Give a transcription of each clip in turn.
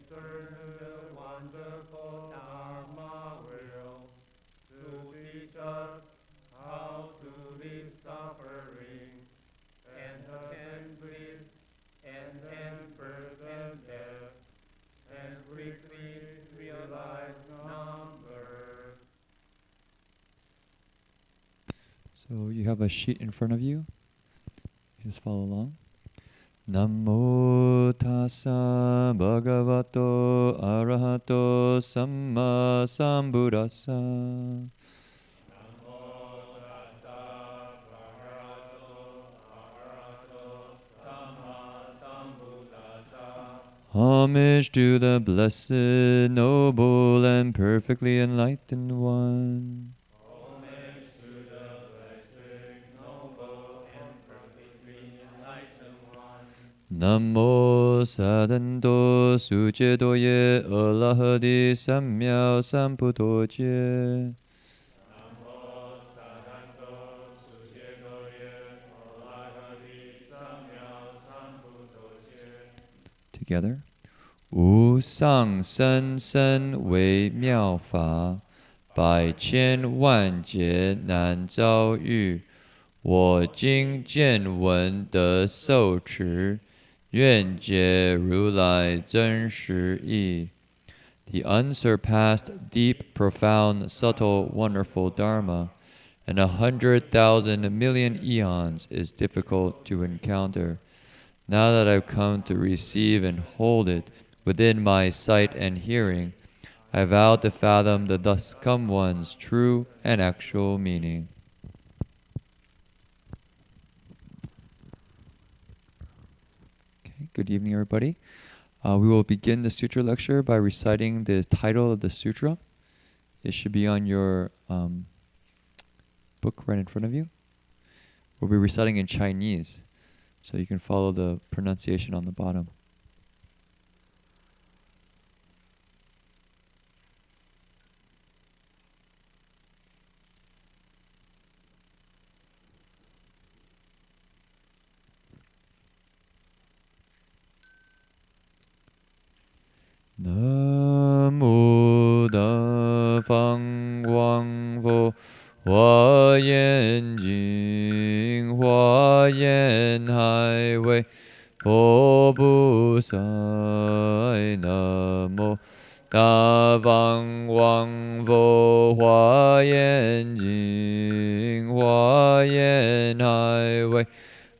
turn to the wonderful Dharma will to teach us how to leave suffering and can please and first and death and quickly realize non-birth. So you have a sheet in front of you. Just follow along. Namo tassa bhagavato arahato samma sambuddhassa. Namo tassa bhagavato arahato samma sambuddhassa. Homage to the blessed, noble, and perfectly enlightened one. Homage to the blessed, noble, and perfectly enlightened one. Namo sadanto sucedoye alahadi samyao samputoje. Namo sadanto sujedoye alahadi samya sambuddhosye. Together. 无上甚深微妙法，百千万劫难遭遇。我今见闻得受持，愿解如来真实义。The unsurpassed, deep, profound, subtle, wonderful Dharma, and 100,000 million eons is difficult to encounter. Now that I've come to receive and hold it within my sight and hearing, I vow to fathom the thus come one's true and actual meaning. Okay, good evening, everybody. We will begin the sutra lecture by reciting the title of the sutra. It should be on your book right in front of you. We'll be reciting in Chinese, so you can follow the pronunciation on the bottom. Namo Da Fang Wang Vo Hua Yan Jing Hua Yan Hai Wei Bo Bu Sai. Namo Da Fang Wang Vo Hua Yan Jing Hua Yan Hai Wei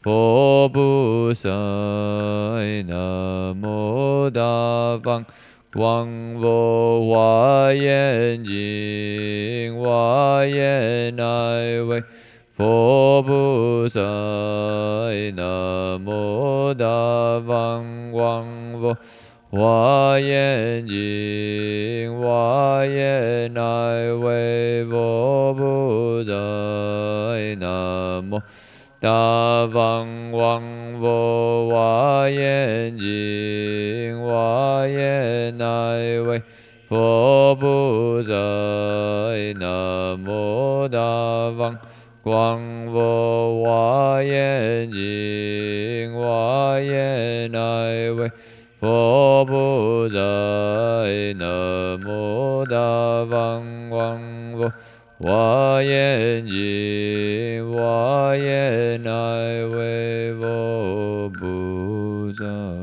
Bo Bu Sai. Namo Da Fang Wang Vo Hua Yan Jing Hua Yan Hai Wei Bo Bu Sai. Namo Da Fang Wang Vo Hua Yan Jing Hua Yan Hai Wei Bo Bu Sai. Namo Da Fang Wang Vo Hua Yan Jing Hua Yan Hai Wei Bo Bu Sai. Namo Da Fang Wang Vo Hua Yan Jing Hua Yan Hai Wei Bo Bu Sai. Namo Da Fang Wang Vo Hua Yan Jing Hua Yan Hai Wei Bo Bu Sai.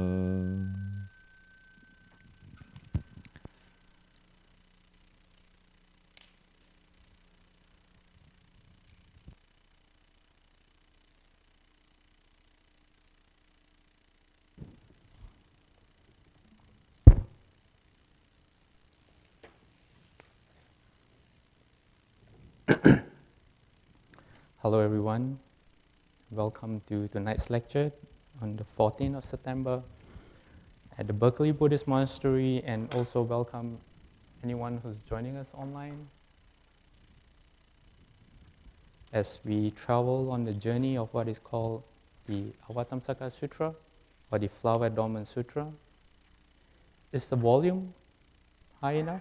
Hello everyone, welcome to tonight's lecture on the 14th of September at the Berkeley Buddhist Monastery, and also welcome anyone who's joining us online as we travel on the journey of what is called the Avatamsaka Sutra or the Flower Adornment Sutra. Is the volume high enough?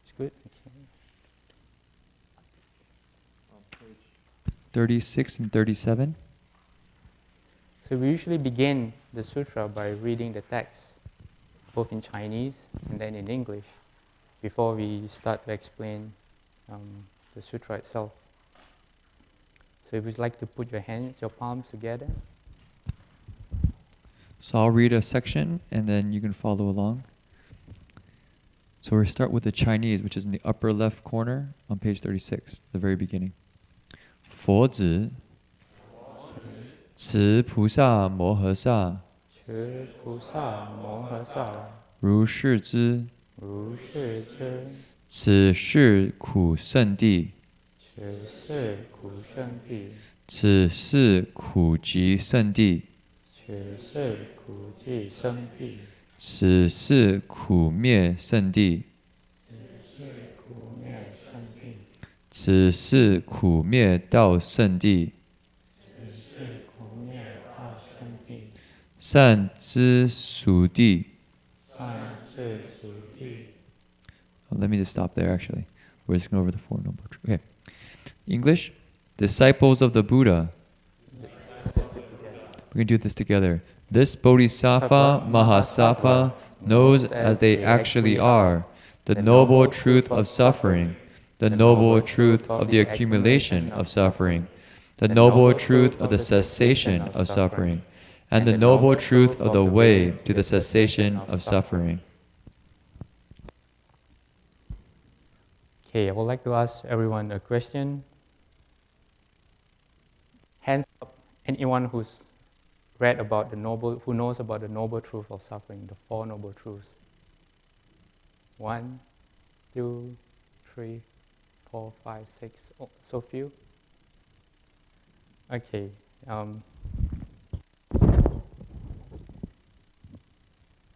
It's good? Okay. 36 and 37. So we usually begin the sutra by reading the text. both in Chinese and then in English, before we start to explain the sutra itself. So if you'd like to put your hands, your palms together. So I'll read a section and then you can follow along. So we'll start with the Chinese, which is in the upper left corner on page 36, the very beginning. 佛子, 此菩萨摩诃萨, 持菩萨摩诃萨，如是之, 如是之，此是苦圣地, 此是苦圣地，此是苦集圣地, 此是苦集圣地，此是苦灭圣地, 苦灭圣地，此是苦灭道圣地, 是苦灭大圣地，善知属地. 善知属地。 Let me just stop there actually. We're just going over the Four Noble Truths. Okay. English. Disciples of the Buddha. We can do this together. This Bodhisattva Mahasattva knows as they actually are the noble truth of suffering, the noble truth of the accumulation of suffering, the noble truth of the cessation of suffering, and the noble truth of the way to the cessation of suffering. Okay, I would like to ask everyone a question. Hands up, anyone who's read about the noble, who knows about the noble truth of suffering, the Four Noble Truths. 1, 2, 3, 4, 5, 6. Oh, so few. Okay.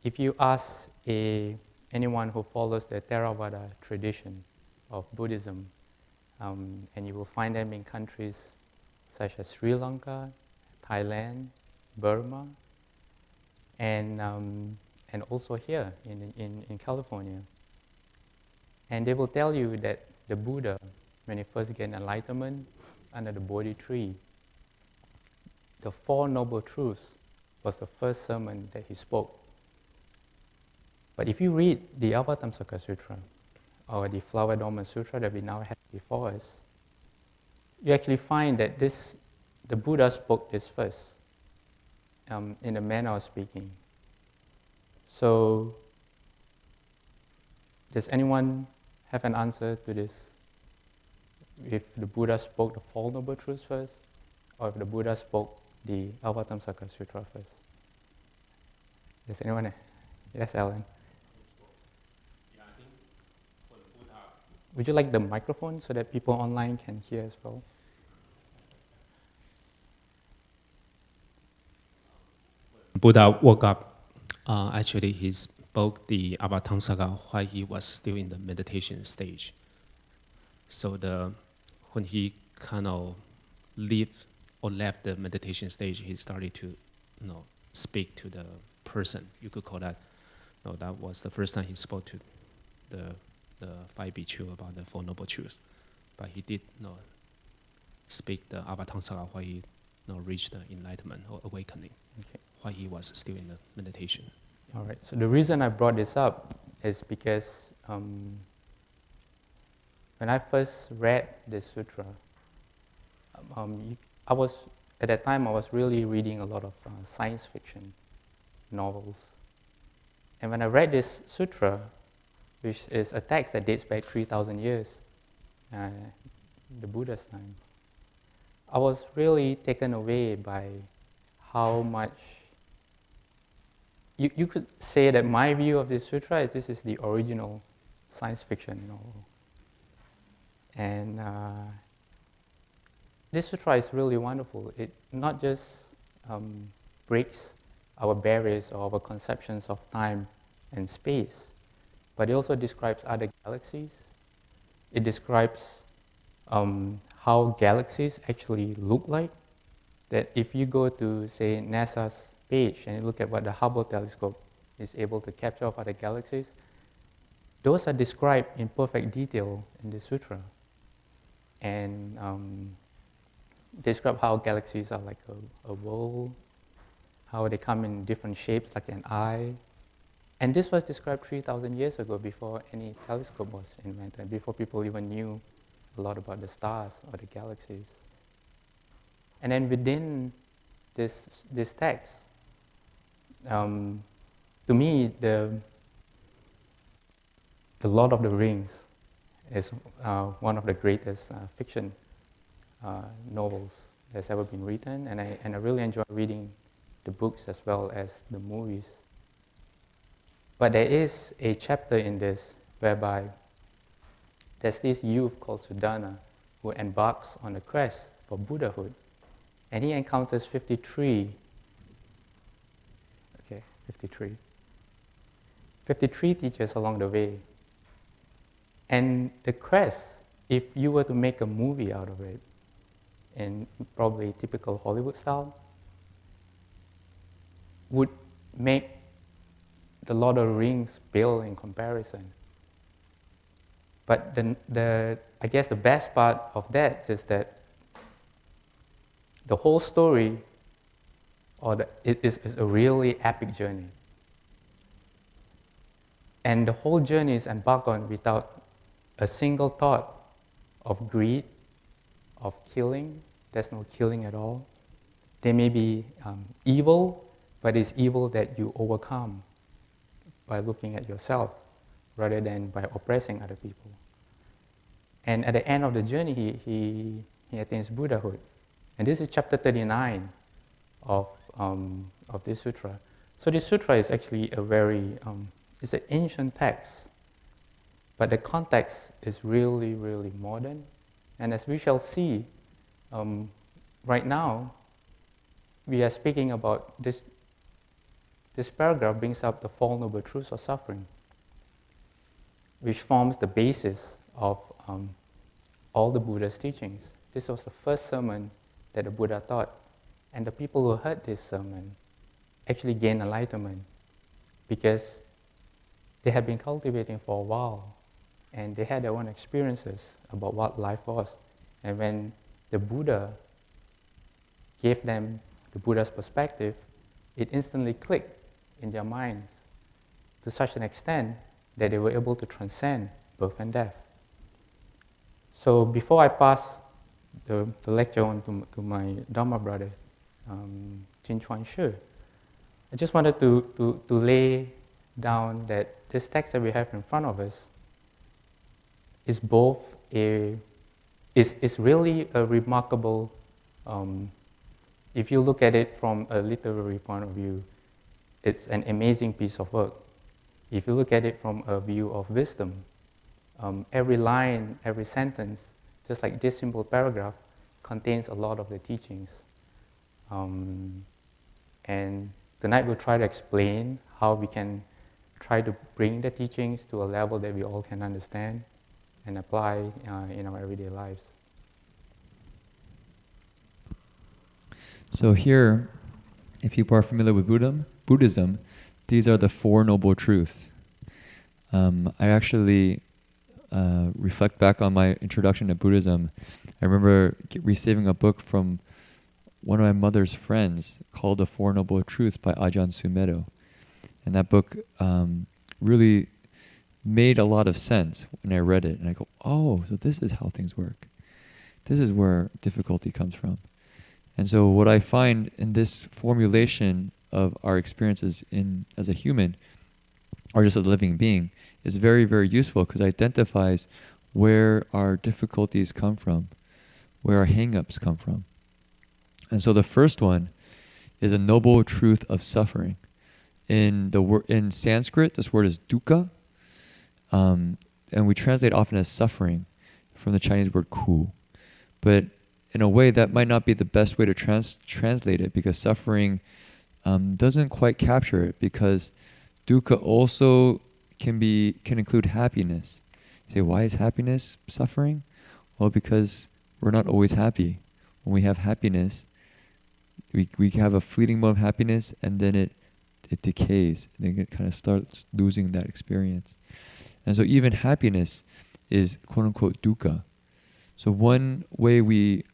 If you ask anyone who follows the Theravada tradition of Buddhism, and you will find them in countries such as Sri Lanka, Thailand, Burma, and also here in California. And they will tell you that the Buddha, when he first gained enlightenment under the Bodhi tree, the Four Noble Truths was the first sermon that he spoke. But if you read the Avatamsaka Sutra, or the Flower Dormant Sutra that we now have before us, you actually find that the Buddha spoke this first, in the manner of speaking. So, does anyone have an answer to this? If the Buddha spoke the Four Noble Truths first, or if the Buddha spoke the Avatamsaka Sutra first? Does anyone? Yes, Alan. Would you like the microphone so that people online can hear as well? Buddha woke up. Actually, he spoke the Avatamsaka while he was still in the meditation stage. So when he kind of left the meditation stage, he started to, speak to the person. You could call that. That was the first time he spoke to the five bhikkhu about the Four Noble Truths. But he did speak the Avatamsaka while he reached the enlightenment or awakening, while he was still in the meditation. All right. So the reason I brought this up is because when I first read this sutra, at that time I was really reading a lot of science fiction novels. And when I read this sutra, which is a text that dates back 3,000 years, the Buddha's time, I was really taken away by how much. You could say that my view of this sutra is this is the original science fiction novel. And this sutra is really wonderful. It not just breaks our barriers or our conceptions of time and space, but it also describes other galaxies. It describes how galaxies actually look like. That if you go to, say, NASA's page and you look at what the Hubble telescope is able to capture of other galaxies, those are described in perfect detail in the sutra. And describe how galaxies are like a world, how they come in different shapes like an eye, And this was described 3,000 years ago, before any telescope was invented, before people even knew a lot about the stars or the galaxies. And then within this text, to me, the Lord of the Rings is one of the greatest fiction novels that's ever been written, and I really enjoy reading the books as well as the movies. But there is a chapter in this whereby there's this youth called Sudana who embarks on a quest for Buddhahood, and he encounters 53 teachers along the way. And the quest, if you were to make a movie out of it, in probably typical Hollywood style, would make the Lord of the Rings pale in comparison. But I guess the best part of that is that the whole story is a really epic journey. And the whole journey is embarked on without a single thought of greed, of killing. There's no killing at all. There may be evil, but it's evil that you overcome by looking at yourself rather than by oppressing other people. And at the end of the journey, he attains Buddhahood. And this is chapter 39 of this sutra. So this sutra is actually a very, it's an ancient text, but the context is really, really modern. And as we shall see, right now, we are speaking about this paragraph brings up the Four Noble Truths of suffering, which forms the basis of all the Buddha's teachings. This was the first sermon that the Buddha taught, and the people who heard this sermon actually gained enlightenment because they had been cultivating for a while, and they had their own experiences about what life was. And when the Buddha gave them the Buddha's perspective, it instantly clicked in their minds to such an extent that they were able to transcend birth and death. So before I pass the lecture on to my Dharma brother, Jin-Chuan Shr, I just wanted to lay down that this text that we have in front of us is both is really a remarkable, if you look at it from a literary point of view, it's an amazing piece of work. If you look at it from a view of wisdom, every line, every sentence, just like this simple paragraph, contains a lot of the teachings. And tonight we'll try to explain how we can try to bring the teachings to a level that we all can understand and apply in our everyday lives. So here, if people are familiar with Buddhism, these are the Four Noble Truths. I actually reflect back on my introduction to Buddhism. I remember receiving a book from one of my mother's friends called The Four Noble Truths by Ajahn Sumedho. And that book really made a lot of sense when I read it. And I go, oh, so this is how things work. This is where difficulty comes from. And so what I find in this formulation of our experiences as a human, or just as a living being, is very, very useful because it identifies where our difficulties come from, where our hang-ups come from. And so the first one is a noble truth of suffering. In Sanskrit, this word is dukkha, and we translate often as suffering from the Chinese word ku. But in a way, that might not be the best way to translate it, because suffering doesn't quite capture it, because dukkha also can include happiness. You say, why is happiness suffering? Well, because we're not always happy. When we have happiness, we have a fleeting moment of happiness, and then it decays, and then it kind of starts losing that experience. And so even happiness is quote-unquote dukkha. So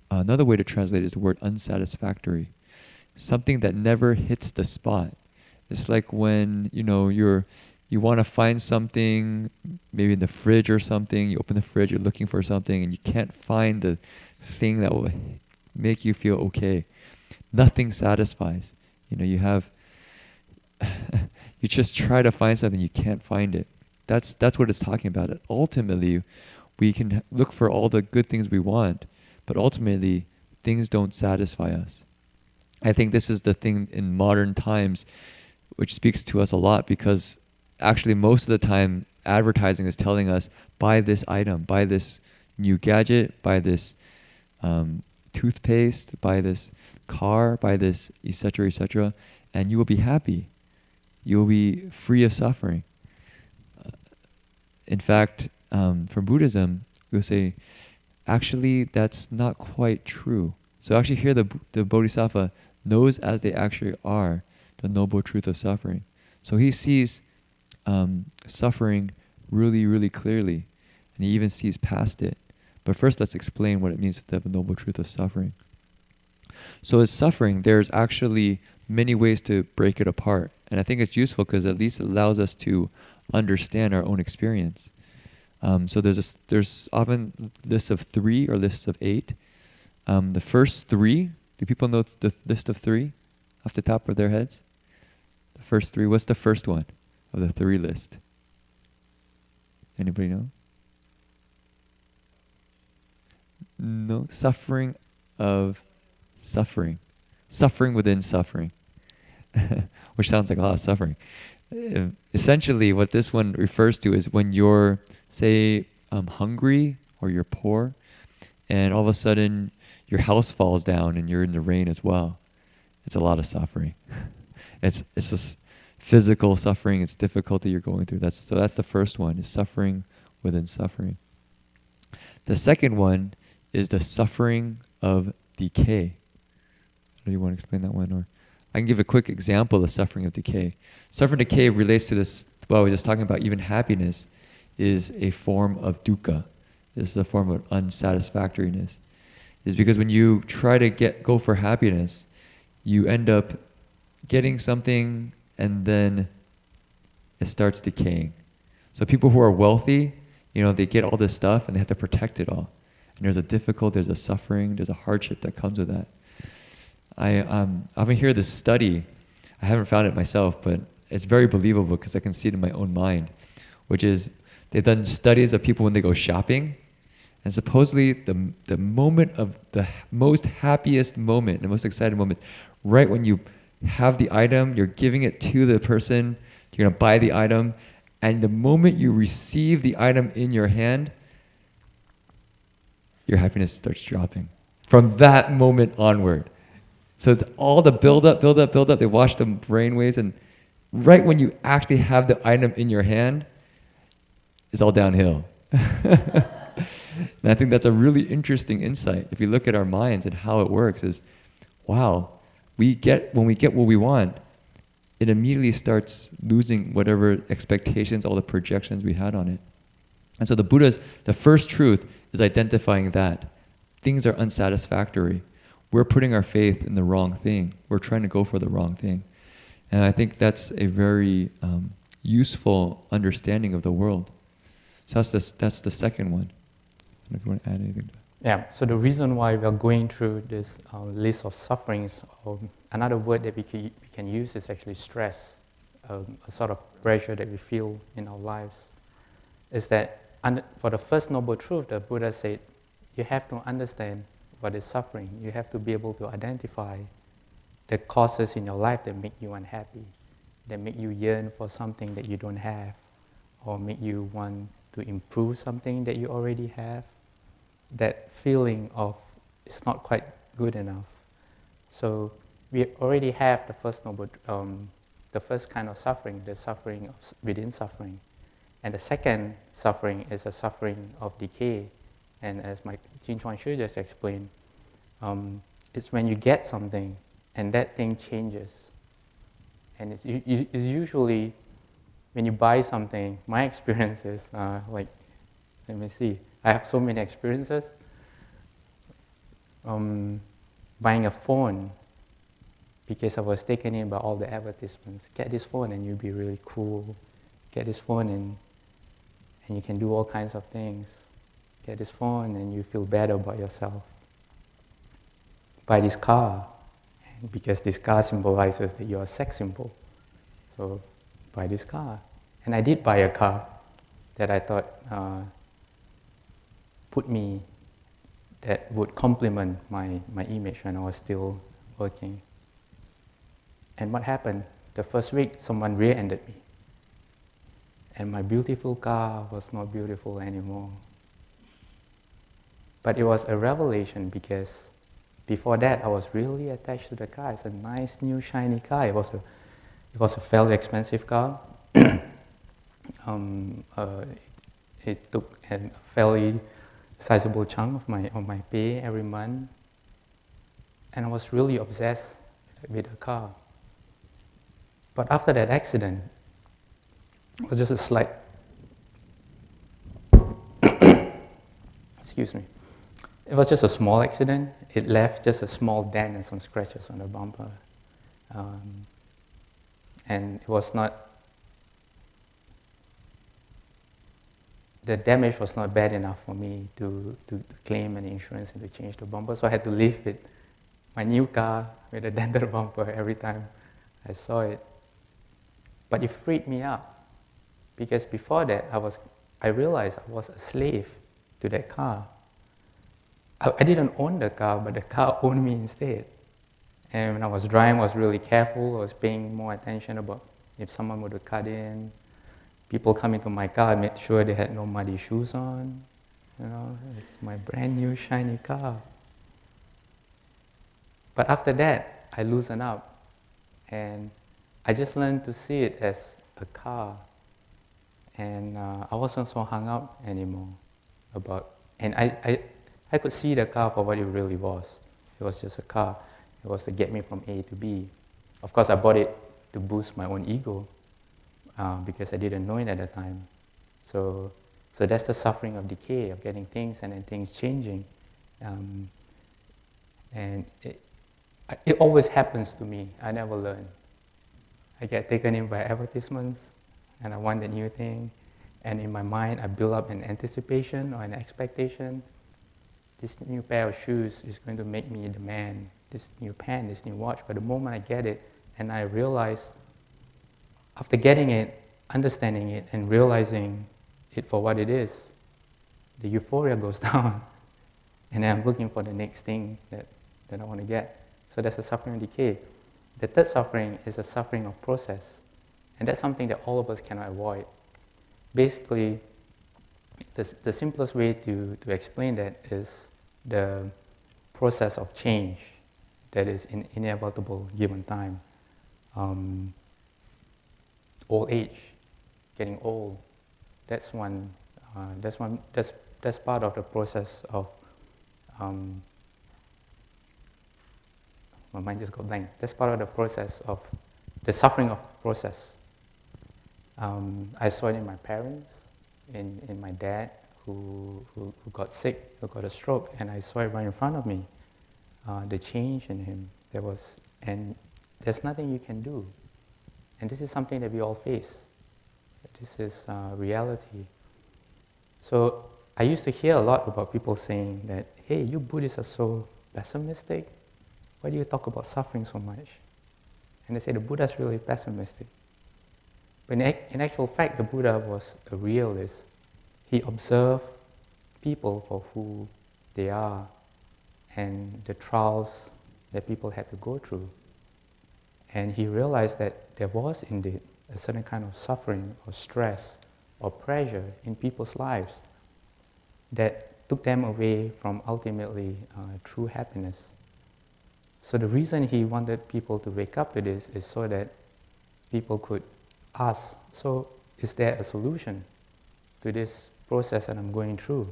another way to translate it is the word unsatisfactory. Something that never hits the spot. It's like when, you're you want to find something, maybe in the fridge or something. You open the fridge, you're looking for something, and you can't find the thing that will make you feel okay. Nothing satisfies. You know, you have, you just try to find something, you can't find it. That's what it's talking about. Ultimately, we can look for all the good things we want, but ultimately, things don't satisfy us. I think this is the thing in modern times, which speaks to us a lot, because actually most of the time advertising is telling us, buy this item, buy this new gadget, buy this toothpaste, buy this car, buy this, etc., and you will be happy. You will be free of suffering. In fact, from Buddhism, we'll say, actually, that's not quite true. So actually here the Bodhisattva knows as they actually are the noble truth of suffering. So he sees suffering really, really clearly, and he even sees past it. But first, let's explain what it means to have the noble truth of suffering. So as suffering, there's actually many ways to break it apart. And I think it's useful because at least it allows us to understand our own experience. So there's often lists of 3 or lists of 8. The first 3, do people know the list of 3 off the top of their heads? The first 3, what's the first one of the 3 list? Anybody know? No, suffering of suffering. Suffering within suffering. Which sounds like a lot of suffering. Essentially, what this one refers to is when you're, say, hungry or you're poor, and all of a sudden your house falls down and you're in the rain as well. It's a lot of suffering. It's this physical suffering, it's difficulty you're going through. That's the first one, is suffering within suffering. The second one is the suffering of decay. Do you want to explain that one? Or I can give a quick example of suffering of decay. Suffering of decay relates to this, well, we're just talking about even happiness is a form of dukkha. This is a form of unsatisfactoriness. Is because when you try to go for happiness, you end up getting something and then it starts decaying. So people who are wealthy, they get all this stuff and they have to protect it all. And there's a difficulty, there's a suffering, there's a hardship that comes with that. I often hear this study, I haven't found it myself, but it's very believable because I can see it in my own mind, which is they've done studies of people when they go shopping, and supposedly the moment of the most happiest moment, the most excited moment, right when you have the item, you're giving it to the person, you're going to buy the item, and the moment you receive the item in your hand, your happiness starts dropping. From that moment onward. So it's all the build up. They watch the brainwaves, and right when you actually have the item in your hand, it's all downhill. And I think that's a really interesting insight. If you look at our minds and how it works, is wow, when we get what we want, it immediately starts losing whatever expectations, all the projections we had on it. And so the first truth is identifying that things are unsatisfactory. We're putting our faith in the wrong thing. We're trying to go for the wrong thing. And I think that's a very useful understanding of the world. So that's the second one. I don't know if you want to add anything to that. Yeah, so the reason why we are going through this list of sufferings, another word that we can use is actually stress, a sort of pressure that we feel in our lives, is that for the first noble truth, the Buddha said, you have to understand what is suffering. You have to be able to identify the causes in your life that make you unhappy, that make you yearn for something that you don't have, or make you want to improve something that you already have. That feeling of it's not quite good enough. So we already have the first the first kind of suffering, the suffering within suffering. And the second suffering is a suffering of decay. And as my Jin-Chuan Shr just explained, it's when you get something and that thing changes. And it's usually when you buy something, my experience is let me see, I have so many experiences. Buying a phone, because I was taken in by all the advertisements. Get this phone and you'll be really cool. get this phone and you can do all kinds of things. Get this phone and you feel better about yourself. Buy this car, because this car symbolizes that you're a sex symbol. So buy this car. And I did buy a car that I thought that would complement my image when I was still working. And what happened? The first week, someone rear-ended me. And my beautiful car was not beautiful anymore. But it was a revelation, because before that, I was really attached to the car. It's a nice, new, shiny car. It was a fairly expensive car. It took a fairly sizable chunk of my pay every month. And I was really obsessed with the car. But after that accident, it was just a slight, excuse me. It was just a small accident. It left just a small dent and some scratches on the bumper. And it was not, the damage was not bad enough for me to claim an insurance and to change the bumper. So I had to live with my new car with a dented bumper every time I saw it. But it freed me up, because before that I realized I was a slave to that car. I didn't own the car, but the car owned me instead. And when I was driving, I was really careful. I was paying more attention about if someone were to cut in. People come into my car, I made sure they had no muddy shoes on. You know, it's my brand new shiny car. But after that, I loosened up, and I just learned to see it as a car. And I wasn't so hung up anymore and I could see the car for what it really was. It was just a car. It was to get me from A to B. Of course, I bought it to boost my own ego, because I didn't know it at the time. So that's the suffering of decay, of getting things and then things changing. And it always happens to me. I never learn. I get taken in by advertisements, and I want the new thing. And in my mind, I build up an anticipation or an expectation. This new pair of shoes is going to make me the man. This new pen, this new watch. But the moment I get it, and I realize, after getting it, understanding it, and realizing it for what it is, the euphoria goes down. And then I'm looking for the next thing that I want to get. So that's the suffering of decay. The third suffering is the suffering of process. And that's something that all of us cannot avoid. Basically, the simplest way to explain that is the process of change that is inevitable given time. Old age, getting old, that's part of the process of, my mind just got blank. That's part of the process of, the suffering of process. I saw it in my parents, in my dad, who got sick, who got a stroke, and I saw it right in front of me. The change in him, and there's nothing you can do. And this is something that we all face. This is reality. So I used to hear a lot about people saying that, hey, you Buddhists are so pessimistic. Why do you talk about suffering so much? And they say the Buddha is really pessimistic. But in actual fact, the Buddha was a realist. He observed people for who they are and the trials that people had to go through. And he realized that there was indeed a certain kind of suffering or stress or pressure in people's lives that took them away from ultimately true happiness. So the reason he wanted people to wake up to this is so that people could ask, so is there a solution to this process that I'm going through?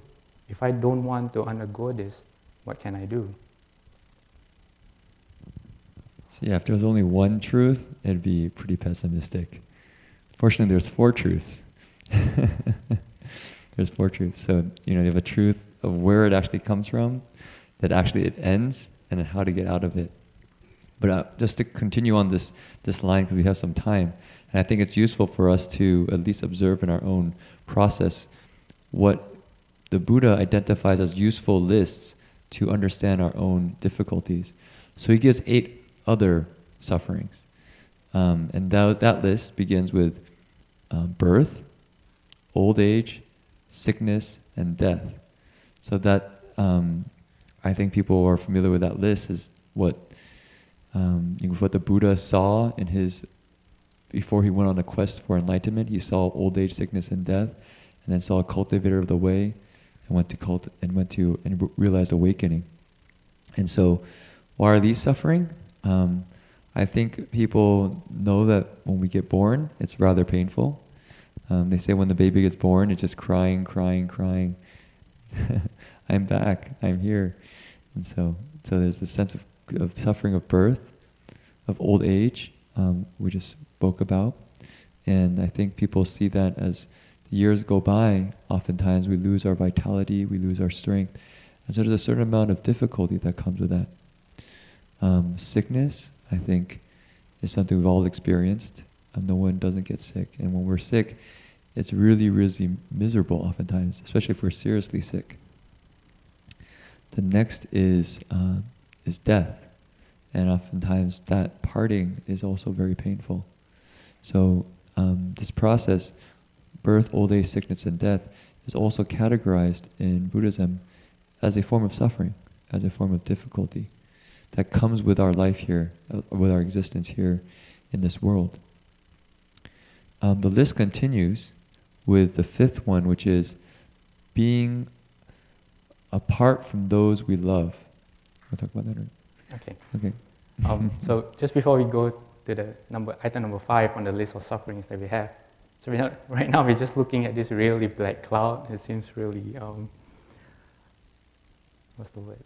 If I don't want to undergo this, what can I do? See, if there was only one truth, it'd be pretty pessimistic. Fortunately, there's 4 truths. There's 4 truths. So, you have a truth of where it actually comes from, that actually it ends, and then how to get out of it. But just to continue on this line, because we have some time, And I think it's useful for us to at least observe in our own process what the Buddha identifies as useful lists to understand our own difficulties. So he gives 8 other sufferings. And that list begins with birth, old age, sickness, and death. So that, I think people are familiar with that list is what the Buddha saw in before he went on a quest for enlightenment. He saw old age, sickness, and death, and then saw a cultivator of the way, and realized awakening. And so, why are these suffering? I think people know that when we get born, it's rather painful. They say when the baby gets born, it's just crying, crying, crying. I'm back, I'm here. And so there's a sense of suffering of birth, of old age, we just spoke about. And I think people see that as the years go by, oftentimes we lose our vitality, we lose our strength. And so there's a certain amount of difficulty that comes with that. Sickness, I think, is something we've all experienced. No one doesn't get sick. And when we're sick, it's really, really miserable oftentimes, especially if we're seriously sick. The next is death. And oftentimes that parting is also very painful. So this process, birth, old age, sickness, and death, is also categorized in Buddhism as a form of suffering, as a form of difficulty that comes with our life here, with our existence here in this world. The list continues with the 5th one, which is being apart from those we love. Want to talk about that? Or? Okay. So just before we go to the item number 5 on the list of sufferings that we have, so right now we're just looking at this really black cloud. It seems really what's the word?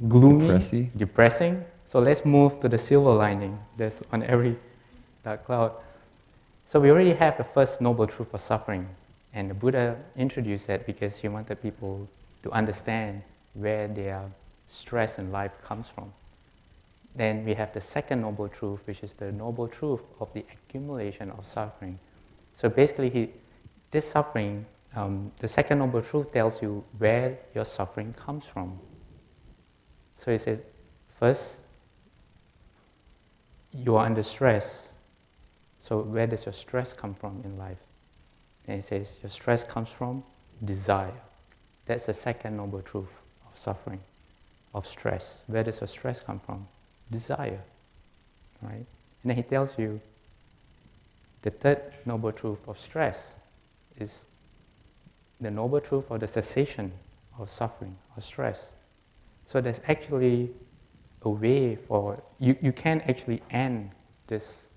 Gloomy, depressing. So let's move to the silver lining that's on every dark cloud. So we already have the first noble truth of suffering, and the Buddha introduced that because he wanted people to understand where their stress in life comes from. Then we have the second noble truth, which is the noble truth of the accumulation of suffering. So basically, this suffering, the second noble truth tells you where your suffering comes from. So it says, first, you are under stress. So where does your stress come from in life? And it says, your stress comes from desire. That's the second noble truth of suffering, of stress. Where does your stress come from? Desire, right? And then he tells you the third noble truth of stress is the noble truth of the cessation of suffering or stress. So there's actually a way for you can actually end this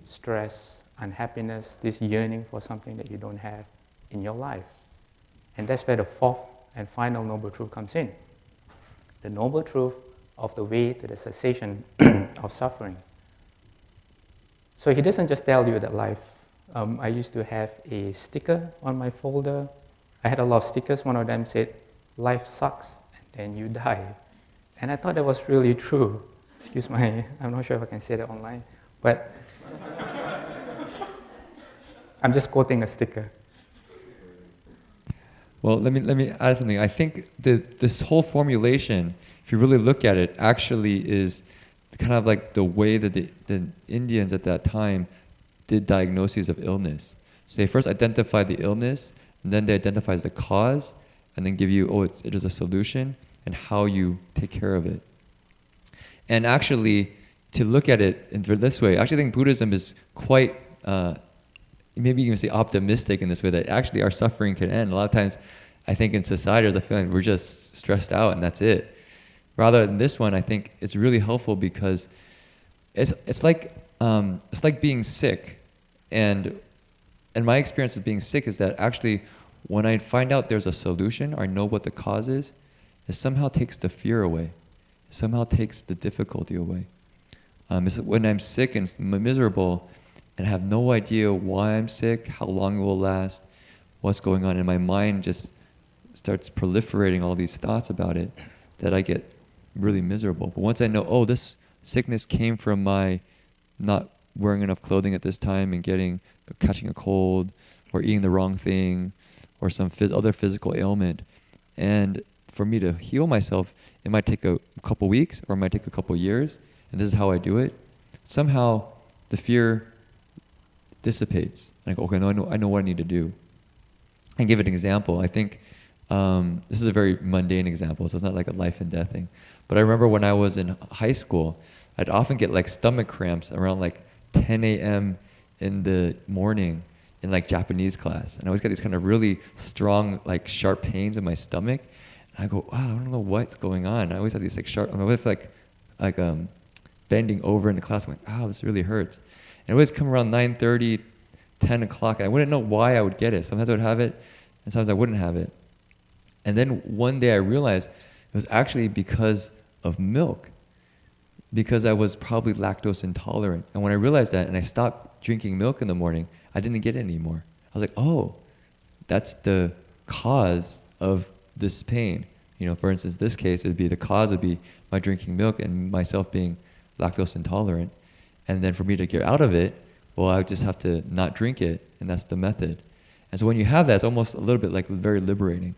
stress, unhappiness, this yearning for something that you don't have in your life. And that's where the fourth and final noble truth comes in. The noble truth of the way to the cessation of suffering. So he doesn't just tell you that life. I used to have a sticker on my folder. I had a lot of stickers. One of them said, life sucks and then you die. And I thought that was really true. Excuse my, I'm not sure if I can say that online, but I'm just quoting a sticker. Well, let me add something. I think this whole formulation, if you really look at it, actually is kind of like the way that the Indians at that time did diagnoses of illness. So they first identify the illness, and then they identify the cause, and then give you, it is a solution, and how you take care of it. And actually, to look at it in this way, I actually think Buddhism is quite, maybe you can say optimistic in this way, that actually our suffering can end. A lot of times, I think in society there's a feeling we're just stressed out and that's it. Rather than this one, I think it's really helpful because it's like being sick. And my experience of being sick is that actually when I find out there's a solution or I know what the cause is, it somehow takes the fear away. It somehow takes the difficulty away. When I'm sick and miserable and have no idea why I'm sick, how long it will last, what's going on, and my mind just starts proliferating all these thoughts about it, that I get really miserable. But once I know, this sickness came from my not wearing enough clothing at this time and catching a cold, or eating the wrong thing, or some other physical ailment. And for me to heal myself, it might take a couple weeks or it might take a couple years, and this is how I do it. Somehow the fear dissipates. I go, okay, no, I know what I need to do. And give an example. I think this is a very mundane example, so it's not like a life and death thing. But I remember when I was in high school, I'd often get like stomach cramps around like 10 a.m. in the morning in like Japanese class. And I always get these kind of really strong, like sharp pains in my stomach. And I go, wow, I don't know what's going on. I always have these like sharp, I always feel like bending over in the class. I'm like, wow, this really hurts. And it always come around 9:30, 10 o'clock. And I wouldn't know why I would get it. Sometimes I would have it, and sometimes I wouldn't have it. And then one day I realized it was actually because of milk, because I was probably lactose intolerant. And when I realized that and I stopped drinking milk in the morning, I didn't get it anymore. I was like, oh, that's the cause of this pain. You know, for instance, this case, the cause would be my drinking milk and myself being lactose intolerant. And then for me to get out of it, well, I would just have to not drink it, and that's the method. And so when you have that, it's almost a little bit like very liberating.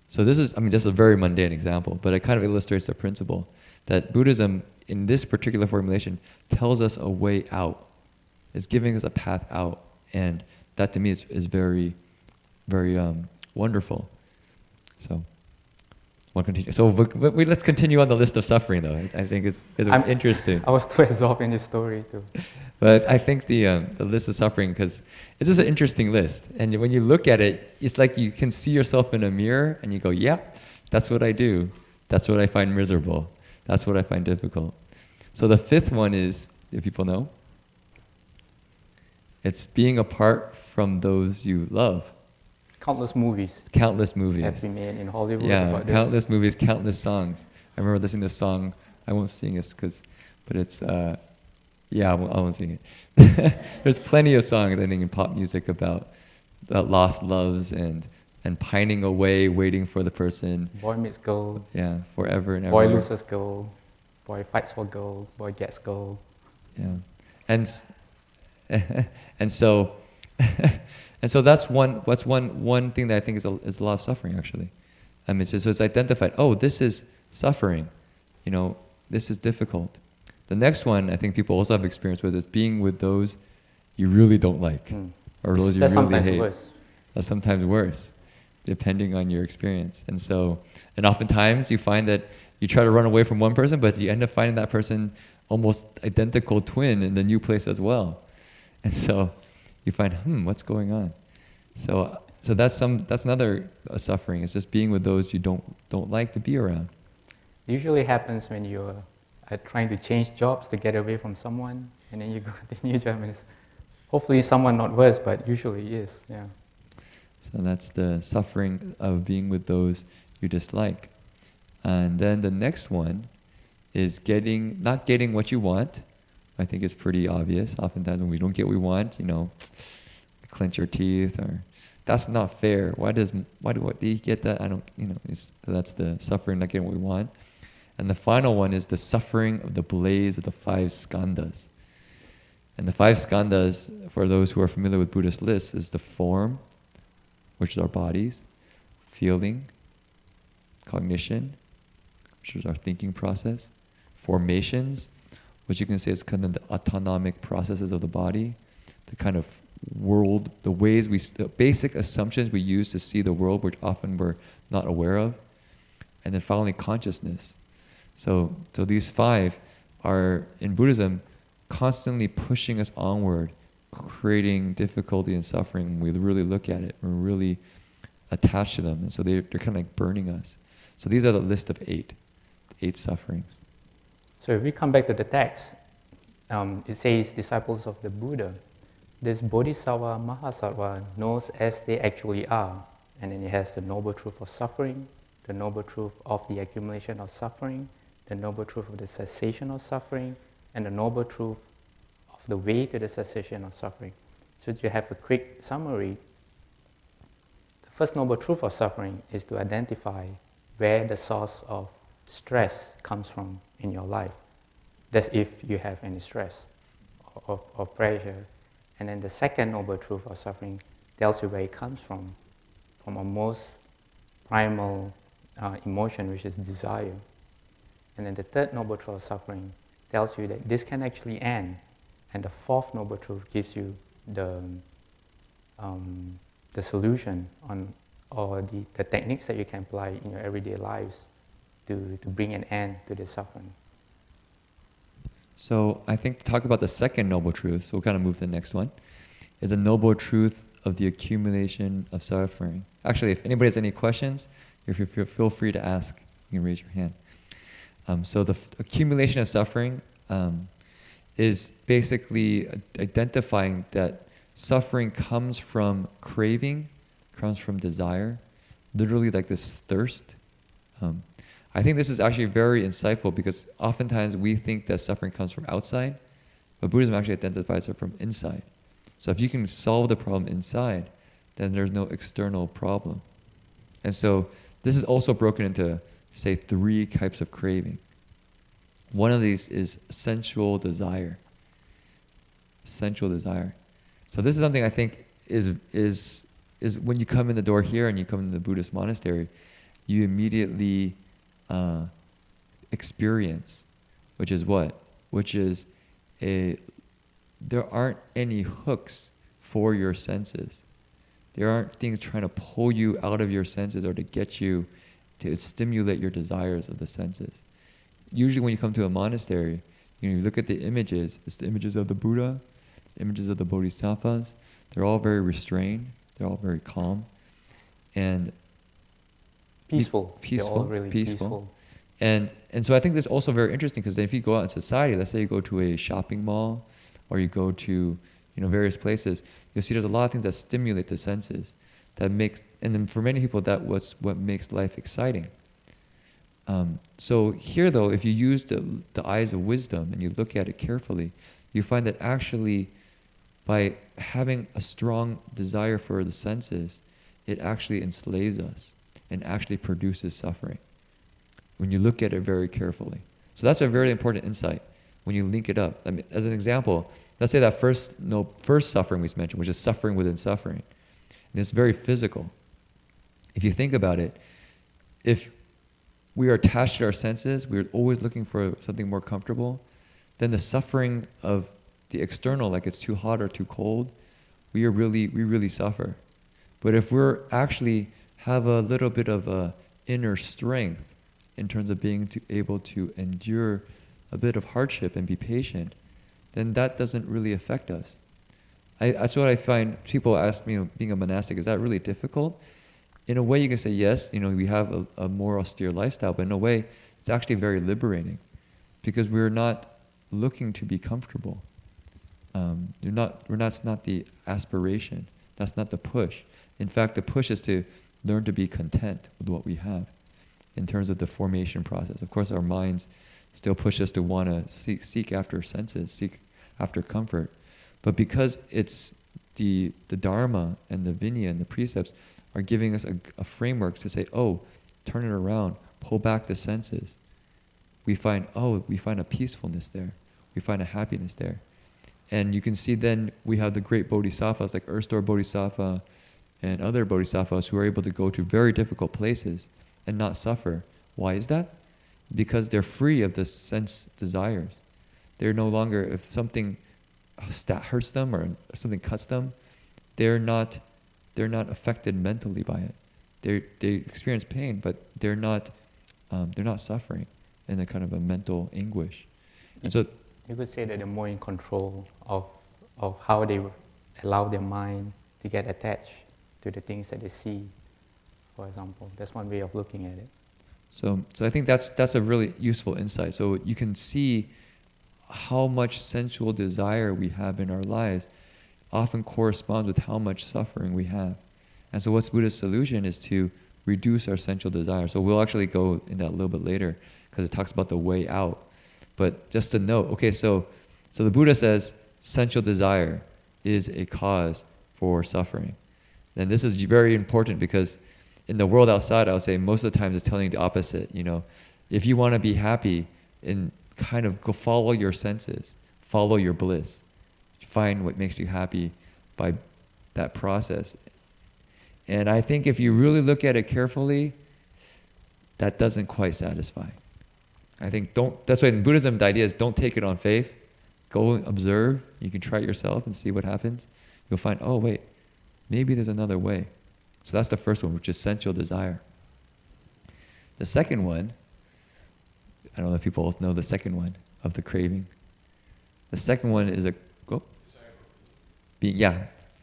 So this is, just a very mundane example, but it kind of illustrates the principle that Buddhism, in this particular formulation, tells us a way out. It's giving us a path out. And that to me is very, very wonderful. So, we'll continue. So let's continue on the list of suffering, though. I think it's interesting. I was too absorbed in this story too. But I think the list of suffering, because it's just an interesting list. And when you look at it, it's like you can see yourself in a mirror and you go, yeah, that's what I do. That's what I find miserable. That's what I find difficult. So the fifth one is, if people know, it's being apart from those you love. Countless movies. Countless movies. Have been made in Hollywood yeah, about countless this. movies, countless songs. I remember listening to a song. I won't sing this but it's I won't sing it. There's plenty of songs, I think, in pop music about lost loves and pining away, waiting for the person. Boy meets girl. Yeah, forever and ever. Boy loses girl. Boy fights for girl. Boy gets girl. Yeah, and so that's one thing that I think is a lot of suffering, actually. So it's identified. Oh, this is suffering. You know, this is difficult. The next one I think people also have experience with is being with those you really don't like, or those you really hate. Worse. That's sometimes worse, depending on your experience. And oftentimes you find that you try to run away from one person, but you end up finding that person almost identical twin in the new place as well. And so you find, what's going on? So that's another suffering. It's just being with those you don't like to be around. Usually happens when you're trying to change jobs to get away from someone, and then you go to the new job, and it's hopefully someone not worse, but usually is. Yeah. So that's the suffering of being with those you dislike. And then the next one is not getting what you want. I think it's pretty obvious. Oftentimes when we don't get what we want, clench your teeth, or that's not fair. Why do he get that? I don't. So that's the suffering, not getting what we want. And the final one is the suffering of the blaze of the 5 skandhas. And the 5 skandhas, for those who are familiar with Buddhist lists, is the form, which is our bodies, feeling, cognition, which is our thinking process, formations, which you can say is kind of the autonomic processes of the body, the kind of world, the basic assumptions we use to see the world, which often we're not aware of, and then finally consciousness. So these 5 are, in Buddhism, constantly pushing us onward, creating difficulty and suffering when we really look at it, we're really attached to them, and so they're kind of like burning us. So these are the list of 8 sufferings. So if we come back to the text, it says, disciples of the Buddha, this Bodhisattva Mahasattva knows as they actually are, and then it has the noble truth of suffering, the noble truth of the accumulation of suffering, the noble truth of the cessation of suffering, and the noble truth of the way to the cessation of suffering. So to have a quick summary, the first noble truth of suffering is to identify where the source of stress comes from in your life. That's if you have any stress, of pressure. And then the second noble truth of suffering tells you where it comes from a most primal emotion, which is desire. And then the third noble truth of suffering tells you that this can actually end. And the fourth noble truth gives you the solution on, or the techniques that you can apply in your everyday lives to bring an end to the suffering. So I think to talk about the second noble truth, so we'll kind of move to the next one, is the noble truth of the accumulation of suffering. Actually, if anybody has any questions, if you feel free to ask, you can raise your hand. So the accumulation of suffering is basically identifying that suffering comes from craving, comes from desire, literally like this thirst. I think this is actually very insightful because oftentimes we think that suffering comes from outside, but Buddhism actually identifies it from inside. So if you can solve the problem inside, then there's no external problem. And so this is also broken into, say, 3 types of craving. One of these is sensual desire. Sensual desire. So this is something I think is when you come in the door here and you come in the Buddhist monastery, you immediately experience, which is what? Which is there aren't any hooks for your senses. There aren't things trying to pull you out of your senses or to get you to stimulate your desires of the senses. Usually when you come to a monastery, you look at the images, it's the images of the Buddha, images of the Bodhisattvas. They're all very restrained, they're all very calm, and peaceful. Peaceful, They're all really peaceful. And so I think this is also very interesting because if you go out in society, let's say you go to a shopping mall or you go to various places, you'll see there's a lot of things that stimulate the senses, that makes, and then for many people that was what makes life exciting. So here though, if you use the eyes of wisdom and you look at it carefully, you find that actually by having a strong desire for the senses, it actually enslaves us and actually produces suffering when you look at it very carefully. So that's a very important insight when you link it up. I mean, as an example, let's say that first suffering we mentioned, which is suffering within suffering. And it's very physical. If you think about it, if we are attached to our senses, we're always looking for something more comfortable, then the suffering of the external, like it's too hot or too cold, we really suffer. But if we're actually have a little bit of a inner strength in terms of being able to endure a bit of hardship and be patient, then that doesn't really affect us. That's what I find. People ask me, being a monastic, is that really difficult? In a way you can say yes, we have a more austere lifestyle, but in a way it's actually very liberating because we're not looking to be comfortable. That's not the aspiration. That's not the push. In fact, the push is to learn to be content with what we have in terms of the formation process. Of course, our minds still push us to want to seek after senses, seek after comfort. But because it's the Dharma and the Vinaya and the precepts are giving us a framework to say, oh, turn it around, pull back the senses, we find a peacefulness there. We find a happiness there. And you can see then we have the great bodhisattvas like Erstor Bodhisattva and other bodhisattvas who are able to go to very difficult places and not suffer. Why is that? Because they're free of the sense desires. They're no longer, if something hurts them or something cuts them, they're not affected mentally by it. They experience pain, but they're not suffering in a kind of a mental anguish. And so you could say that they're more in control of how they allow their mind to get attached to the things that they see, for example. That's one way of looking at it. So I think that's a really useful insight. So you can see how much sensual desire we have in our lives often corresponds with how much suffering we have. And so what's Buddha's solution is to reduce our sensual desire. So we'll actually go in that a little bit later because it talks about the way out. But just to note, okay, so the Buddha says sensual desire is a cause for suffering. And this is very important because in the world outside, I would say most of the times it's telling you the opposite. If you want to be happy, and kind of go follow your senses, follow your bliss. find what makes you happy by that process. And I think if you really look at it carefully, that doesn't quite satisfy. I think that's why in Buddhism the idea is don't take it on faith. Go and observe. You can try it yourself and see what happens. You'll find, oh wait, maybe there's another way. So that's the first one, which is sensual desire. The second one, I don't know if people know the second one of the craving. The second one is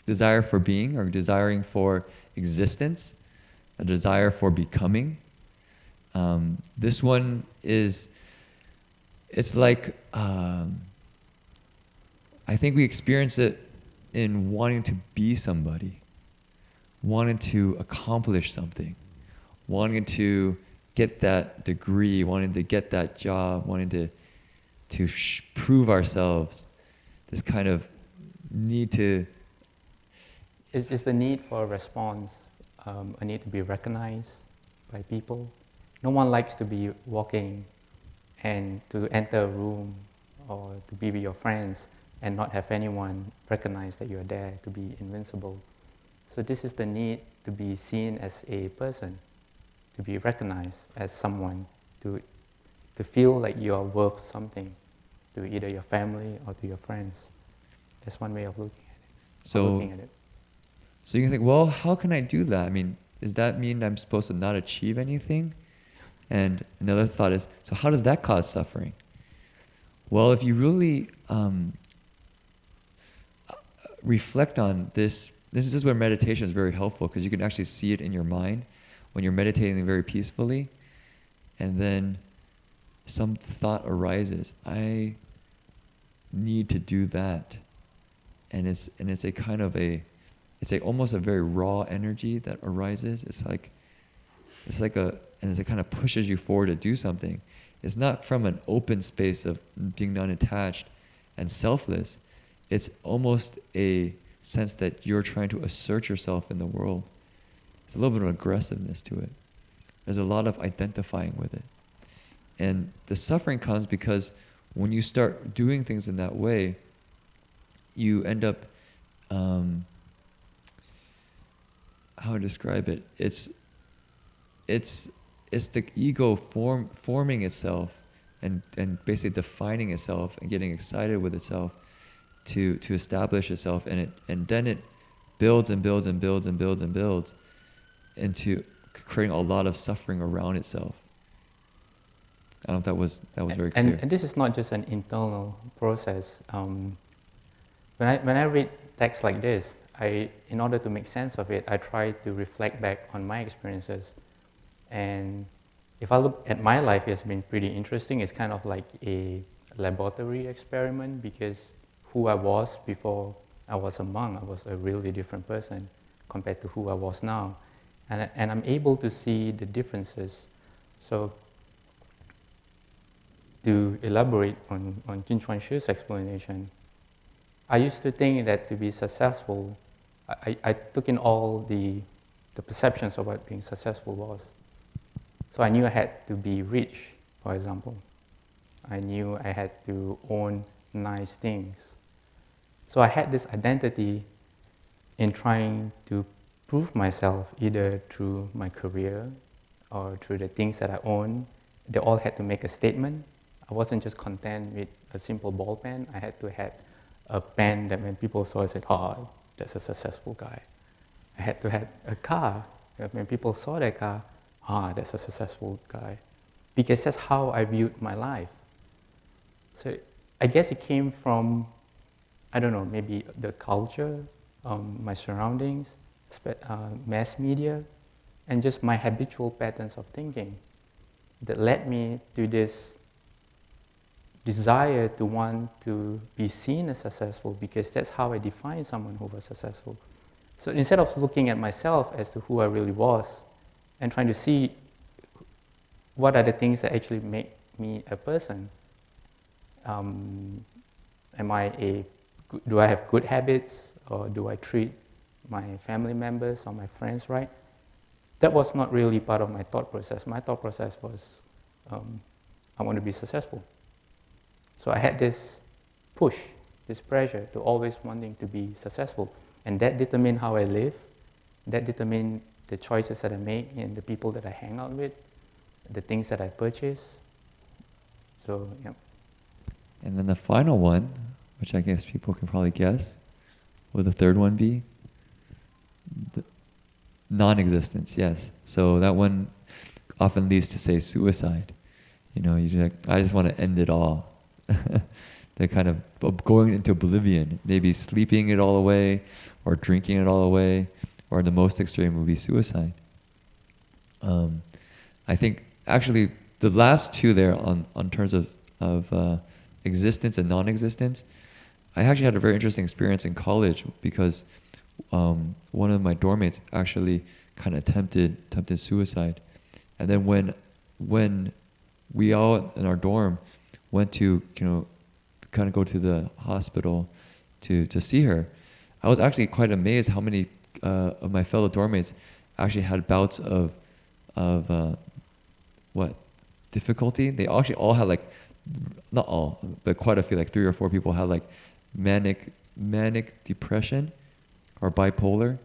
desire for being, or desiring for existence, a desire for becoming. This one is, it's like, I think we experience it in wanting to be somebody, wanting to accomplish something, wanting to get that degree, wanting to get that job, wanting to prove ourselves. This kind of need to... Is the need for a response, a need to be recognized by people. No one likes to be walking and to enter a room or to be with your friends and not have anyone recognize that you're there, to be invincible. So this is the need to be seen as a person, to be recognized as someone, to feel like you are worth something to either your family or to your friends. That's one way of looking at it. So you can think, well, how can I do that? I mean, does that mean I'm supposed to not achieve anything? And another thought is, so how does that cause suffering? Well, if you really reflect on this is where meditation is very helpful, because you can actually see it in your mind when you're meditating very peacefully, and then some thought arises. I need to do that, and it's a kind of it's almost a very raw energy that arises. It kind of pushes you forward to do something. It's not from an open space of being unattached and selfless. It's almost a sense that you're trying to assert yourself in the world. There's a little bit of aggressiveness to it. There's a lot of identifying with it. And the suffering comes because when you start doing things in that way, you end up, how to describe it? It's the ego forming itself and basically defining itself and getting excited with itself to establish itself, and then it builds and builds and builds and builds and builds into creating a lot of suffering around itself. I don't know if that was very clear. And this is not just an internal process. When I read texts like this, in order to make sense of it, I try to reflect back on my experiences. And if I look at my life, it's been pretty interesting. It's kind of like a laboratory experiment, because who I was before I was a monk, I was a really different person compared to who I was now. And I'm able to see the differences. So to elaborate on Jin-Chuan Shr's explanation, I used to think that to be successful, I took in all the perceptions of what being successful was. So I knew I had to be rich, for example. I knew I had to own nice things. So I had this identity in trying to prove myself, either through my career or through the things that I own. They all had to make a statement. I wasn't just content with a simple ball pen. I had to have a pen that when people saw it, said, oh, that's a successful guy. I had to have a car. When people saw that car, that's a successful guy. Because that's how I viewed my life. So I guess it came from, I don't know, maybe the culture, my surroundings, mass media, and just my habitual patterns of thinking that led me to this desire to want to be seen as successful, because that's how I define someone who was successful. So instead of looking at myself as to who I really was and trying to see what are the things that actually make me a person, do I have good habits, or do I treat my family members or my friends right? That was not really part of my thought process. My thought process was, I want to be successful. So I had this push this pressure to always wanting to be successful. And that determines how I live, that determines the choices that I make and the people that I hang out with, the things that I purchase. So, yeah. And then the final one, which I guess people can probably guess, would the third one be? Non-existence, yes. So that one often leads to, say, suicide. You know, you're like, I just want to end it all. They're kind of going into oblivion, maybe sleeping it all away, or drinking it all away, or the most extreme would be suicide. I think actually the last two there on terms of existence and non-existence, I actually had a very interesting experience in college because one of my dorm mates actually kind of attempted suicide, and then when we all in our dorm went to kind of go to the hospital to see her, I was actually quite amazed how many of my fellow dorm mates actually had bouts of difficulty. They actually all had, like, not all, but quite a few, like 3 or 4 people had like manic depression or bipolar,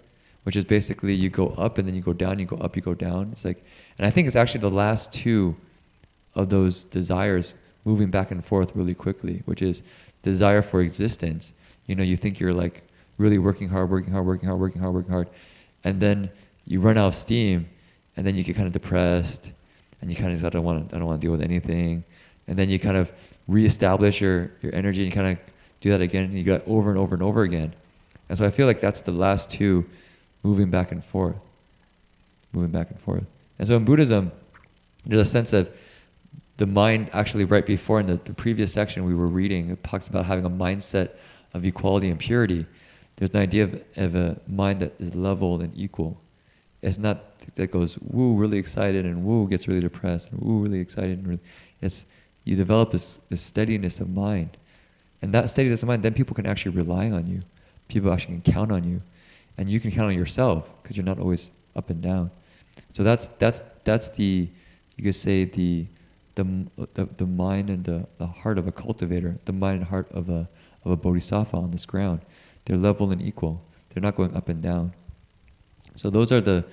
which is basically you go up and then you go down, you go up, you go down. It's like, and I think it's actually the last two of those desires moving back and forth really quickly, which is desire for existence. You know, you think you're like really working hard, and then you run out of steam, and then you get kind of depressed, and you kind of I don't want to deal with anything, and then you kind of reestablish your energy, and you kind of do that again, and you go over and over and over again. And so I feel like that's the last two, moving back and forth. And so in Buddhism, there's a sense of the mind, actually right before in the previous section we were reading, it talks about having a mindset of equality and purity. There's an idea of a mind that is level and equal. It's not that goes woo, really excited, and woo, gets really depressed, and woo, really excited. And it's, you develop this steadiness of mind. And that steadiness of mind, then people can actually rely on you. People actually can count on you. And you can count on yourself because you're not always up and down. So that's the, you could say the mind and the heart of a cultivator, the mind and heart of a bodhisattva on this ground. They're level and equal. They're not going up and down. So those are the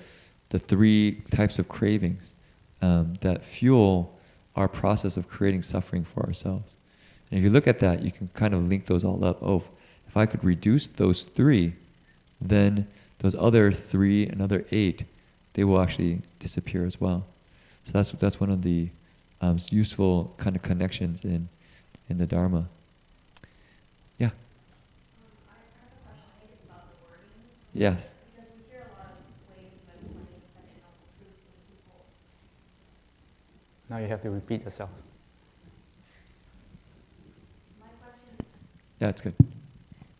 3 types of cravings that fuel our process of creating suffering for ourselves. And if you look at that, you can kind of link those all up. Oh, if I could reduce those 3, then those other 3 and other 8, they will actually disappear as well. So that's one of the useful kind of connections in the Dharma. Yeah. I have a question. I think it's about the wording. Yes. Because we hear a lot of ways of explaining the Second Noble Truth to people. Now you have to repeat yourself. My question. Yeah, it's good.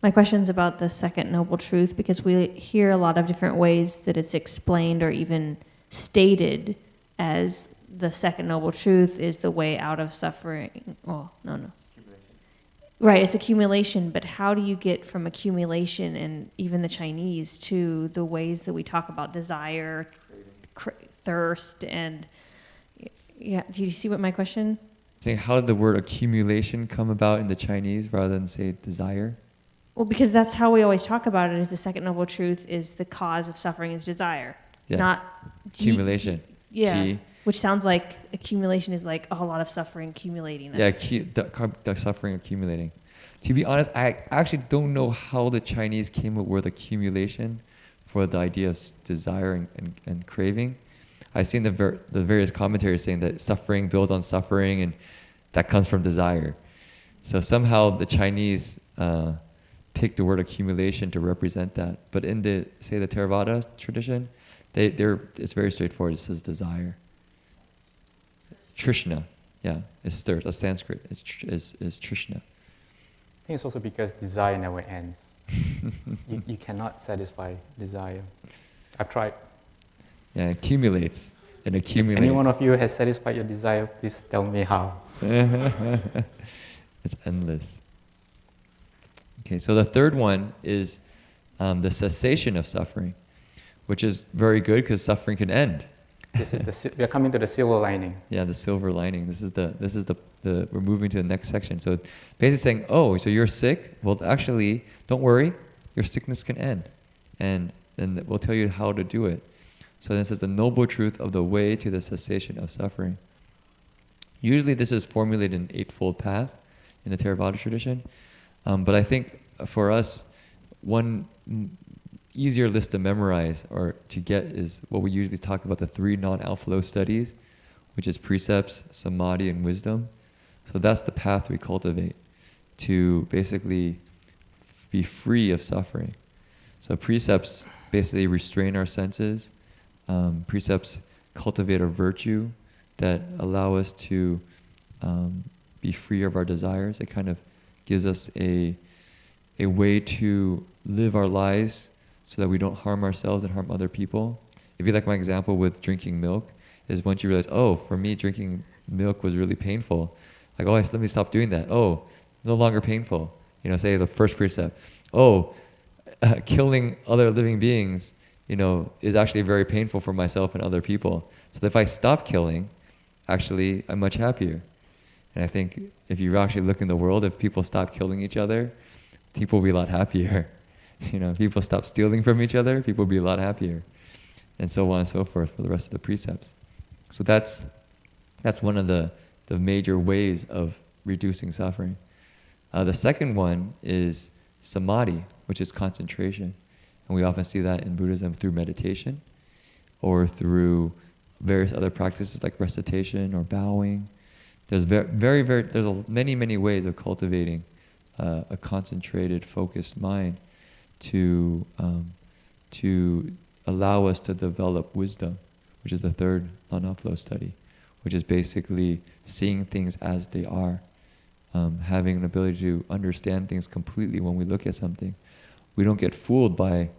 My question is about the Second Noble Truth, because we hear a lot of different ways that it's explained or even stated as the Second Noble Truth is the way out of suffering. Well, no. Right, it's accumulation, but how do you get from accumulation and even the Chinese to the ways that we talk about desire, thirst, and yeah, do you see what my question? Saying how did the word accumulation come about in the Chinese rather than say desire? Well, because that's how we always talk about it, is the Second Noble Truth is the cause of suffering is desire, Yes. not Accumulation. Yeah, Qi. which sounds like accumulation is like a lot of suffering accumulating. That's Yeah, the suffering accumulating. To be honest, I actually don't know how the Chinese came up with accumulation for the idea of desire and craving. I've seen the various commentaries saying that suffering builds on suffering, and that comes from desire. So somehow the Chinese picked the word accumulation to represent that. But in the Theravada tradition, it's very straightforward. It says desire. Trishna, yeah, is thirst. That's Sanskrit. Is Trishna. I think it's also because desire never ends. you cannot satisfy desire. I've tried. Yeah, it accumulates and accumulates. Any one of you has satisfied your desire, please tell me how. It's endless. Okay, so the third one is the cessation of suffering, which is very good because suffering can end. This is we are coming to the silver lining. Yeah, the silver lining. This is the we're moving to the next section. So basically saying, oh, so you're sick? Well, actually, don't worry, your sickness can end. And we'll tell you how to do it. So this is the noble truth of the way to the cessation of suffering. Usually this is formulated in Eightfold Path in the Theravada tradition. But I think for us, one easier list to memorize or to get is what we usually talk about, the 3 non-outflow studies, which is precepts, samadhi, and wisdom. So that's the path we cultivate to basically be free of suffering. So precepts basically restrain our senses. Precepts cultivate a virtue that allow us to be free of our desires. It kind of gives us a way to live our lives so that we don't harm ourselves and harm other people. If you like my example with drinking milk, is once you realize, oh, for me drinking milk was really painful. Like, oh, let me stop doing that. Oh, no longer painful. You know, say the first precept. Oh, killing other living beings, you know, is actually very painful for myself and other people. So if I stop killing, actually, I'm much happier. And I think if you actually look in the world, if people stop killing each other, people will be a lot happier. You know, if people stop stealing from each other, people will be a lot happier. And so on and so forth for the rest of the precepts. So that's one of the major ways of reducing suffering. The second one is samadhi, which is concentration. And we often see that in Buddhism through meditation or through various other practices like recitation or bowing. There's many ways of cultivating a concentrated, focused mind to allow us to develop wisdom, which is the third non-outflow study, which is basically seeing things as they are, having an ability to understand things completely when we look at something. We don't get fooled by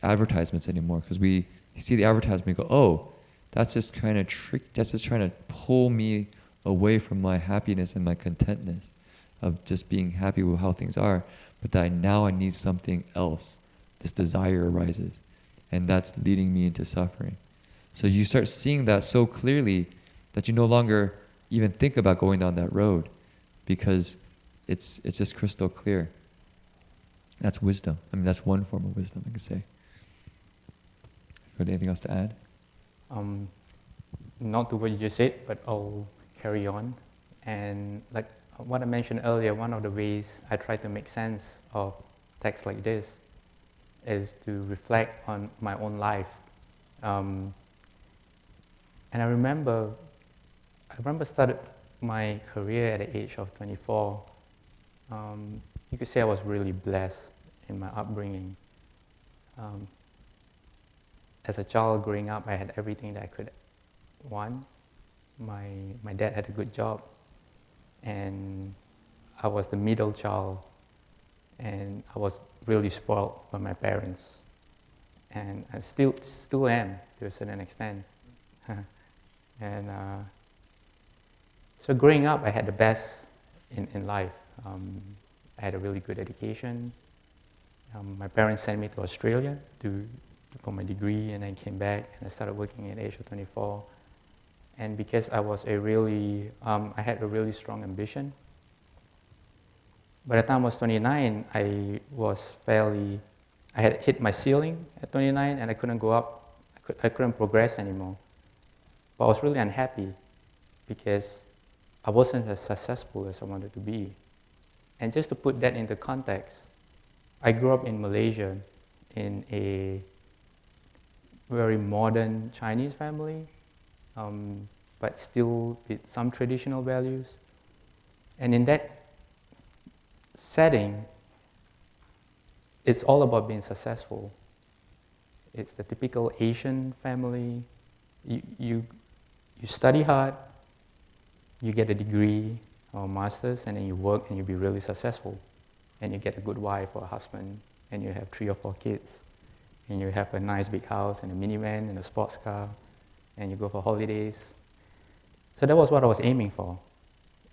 advertisements anymore because we see the advertisement and go, oh, that's just trying to pull me away from my happiness and my contentness of just being happy with how things are, but that now I need something else. This desire arises, and that's leading me into suffering. So you start seeing that so clearly that you no longer even think about going down that road because it's just crystal clear. That's wisdom. I mean, that's one form of wisdom, I could say. Got anything else to add? Not to what you just said, but I'll carry on. And like what I mentioned earlier, one of the ways I try to make sense of texts like this is to reflect on my own life. And I remember started my career at the age of 24. You could say I was really blessed in my upbringing. As a child growing up, I had everything that I could want. My dad had a good job, and I was the middle child, and I was really spoiled by my parents, and I still am to a certain extent. And so growing up, I had the best in life. I had a really good education. My parents sent me to Australia for my degree, and I came back and I started working at the age of 24. And because I was I had a really strong ambition. By the time I was 29, I had hit my ceiling at 29, and I couldn't go up. I couldn't progress anymore. But I was really unhappy because I wasn't as successful as I wanted to be. And just to put that into context, I grew up in Malaysia in a very modern Chinese family, but still with some traditional values. And in that setting, it's all about being successful. It's the typical Asian family. You study hard, you get a degree or a master's, and then you work and you be really successful. And you get a good wife or a husband, and you have 3 or 4 kids. And you have a nice big house and a minivan and a sports car, and you go for holidays. So that was what I was aiming for,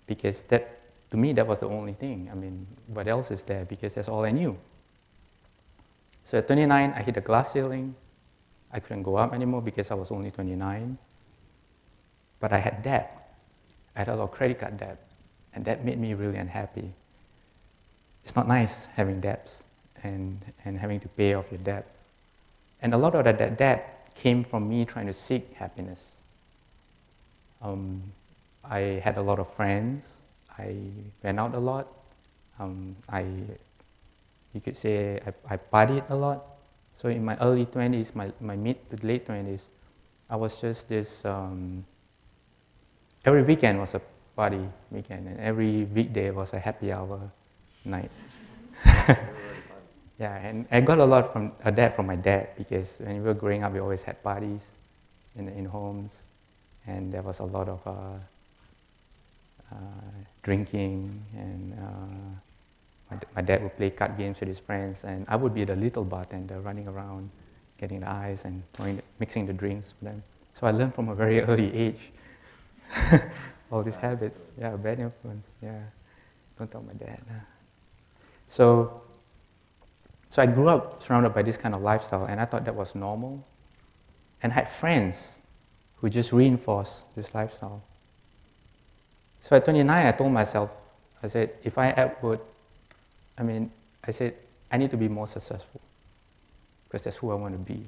because to me that was the only thing. I mean, what else is there? Because that's all I knew. So at 29, I hit a glass ceiling. I couldn't go up anymore because I was only 29. but I had debt. I had a lot of credit card debt, and that made me really unhappy. It's not nice having debts and having to pay off your debt. And a lot of that debt came from me trying to seek happiness. I had a lot of friends. I went out a lot. You could say I partied a lot. So in my early 20s, my mid to late 20s, I was just this, every weekend was a party weekend, and every weekday was a happy hour night. Yeah, and I got a lot from that from my dad, because when we were growing up, we always had parties in homes, and there was a lot of drinking, and my dad would play card games with his friends, and I would be the little bartender running around, getting the ice and mixing the drinks for them. So I learned from a very early age all these habits. Yeah, bad influence. Yeah, don't tell my dad. So I grew up surrounded by this kind of lifestyle, and I thought that was normal. And I had friends who just reinforced this lifestyle. So at 29, I told myself, I said, if I I need to be more successful, because that's who I want to be.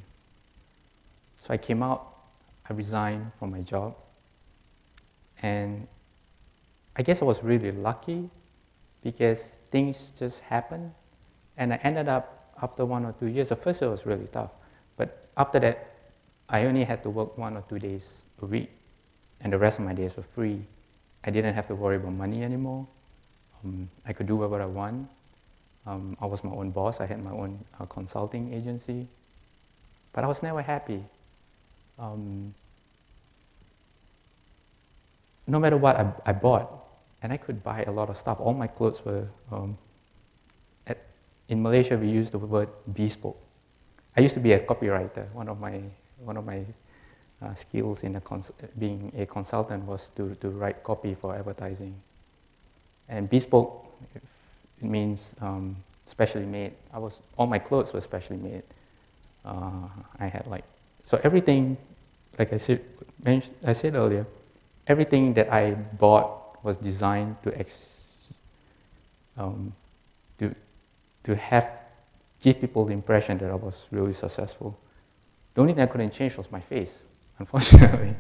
So I came out, I resigned from my job, and I guess I was really lucky, because things just happened. And I ended up, after 1 or 2 years, the first year was really tough, but after that, I only had to work 1 or 2 days a week, and the rest of my days were free. I didn't have to worry about money anymore. I could do whatever I want. I was my own boss. I had my own consulting agency, but I was never happy. No matter what I bought, and I could buy a lot of stuff. All my clothes were, in Malaysia we use the word bespoke. I used to be a copywriter. One of my skills in being a consultant was to write copy for advertising. And bespoke, it means specially made. All my clothes were specially made. I had so everything, like I said earlier, everything that I bought was designed to give people the impression that I was really successful. The only thing I couldn't change was my face, unfortunately.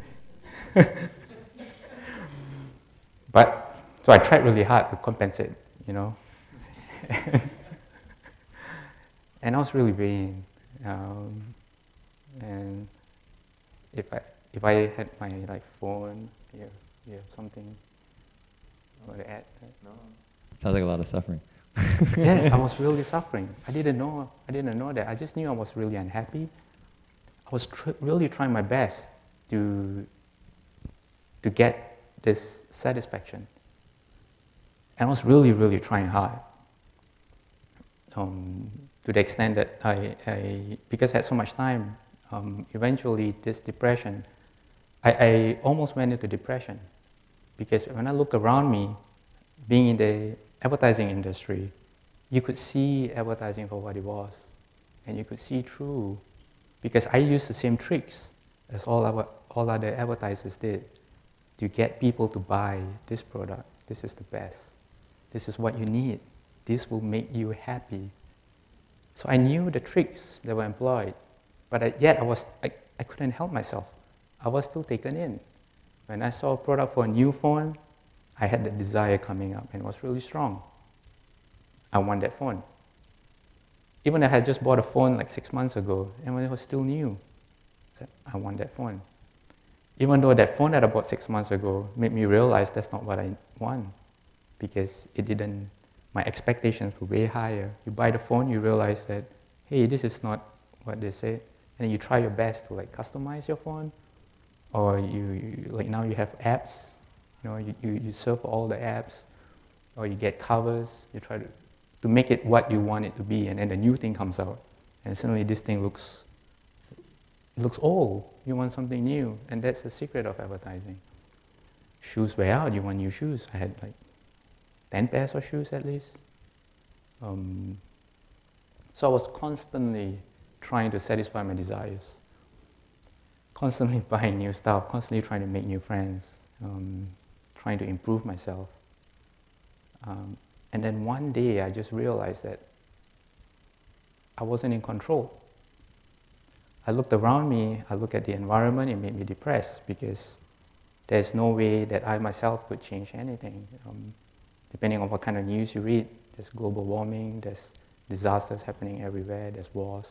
So I tried really hard to compensate, and I was really vain. And if I had my phone, you have something I want to add? No. Sounds like a lot of suffering. Yes, I was really suffering. I didn't know that. I just knew I was really unhappy. I was really trying my best to get this satisfaction. And I was really, really trying hard. To the extent that because I had so much time, eventually this depression, I almost went into depression. Because when I look around me, being in the advertising industry, you could see advertising for what it was. And you could see through, because I used the same tricks as all other advertisers did to get people to buy this product. This is the best. This is what you need. This will make you happy. So I knew the tricks that were employed, but yet I couldn't help myself. I was still taken in. When I saw a product for a new phone, I had that desire coming up, and it was really strong. I want that phone. Even I had just bought a phone 6 months ago, and when it was still new, I said, I want that phone. Even though that phone that I bought 6 months ago made me realize that's not what I want, because my expectations were way higher. You buy the phone, you realize that, hey, this is not what they say, and then you try your best to customize your phone, or now you have apps, you surf all the apps, or you get covers, you try to make it what you want it to be, and then the new thing comes out, and suddenly this thing looks old. You want something new, and that's the secret of advertising. Shoes wear out, you want new shoes. I had 10 pairs of shoes at least. So I was constantly trying to satisfy my desires. constantly buying new stuff, constantly trying to make new friends, trying to improve myself. And then one day I just realized that I wasn't in control. I looked around me, I looked at the environment, it made me depressed because there's no way that I myself could change anything. Depending on what kind of news you read, there's global warming, there's disasters happening everywhere, there's wars.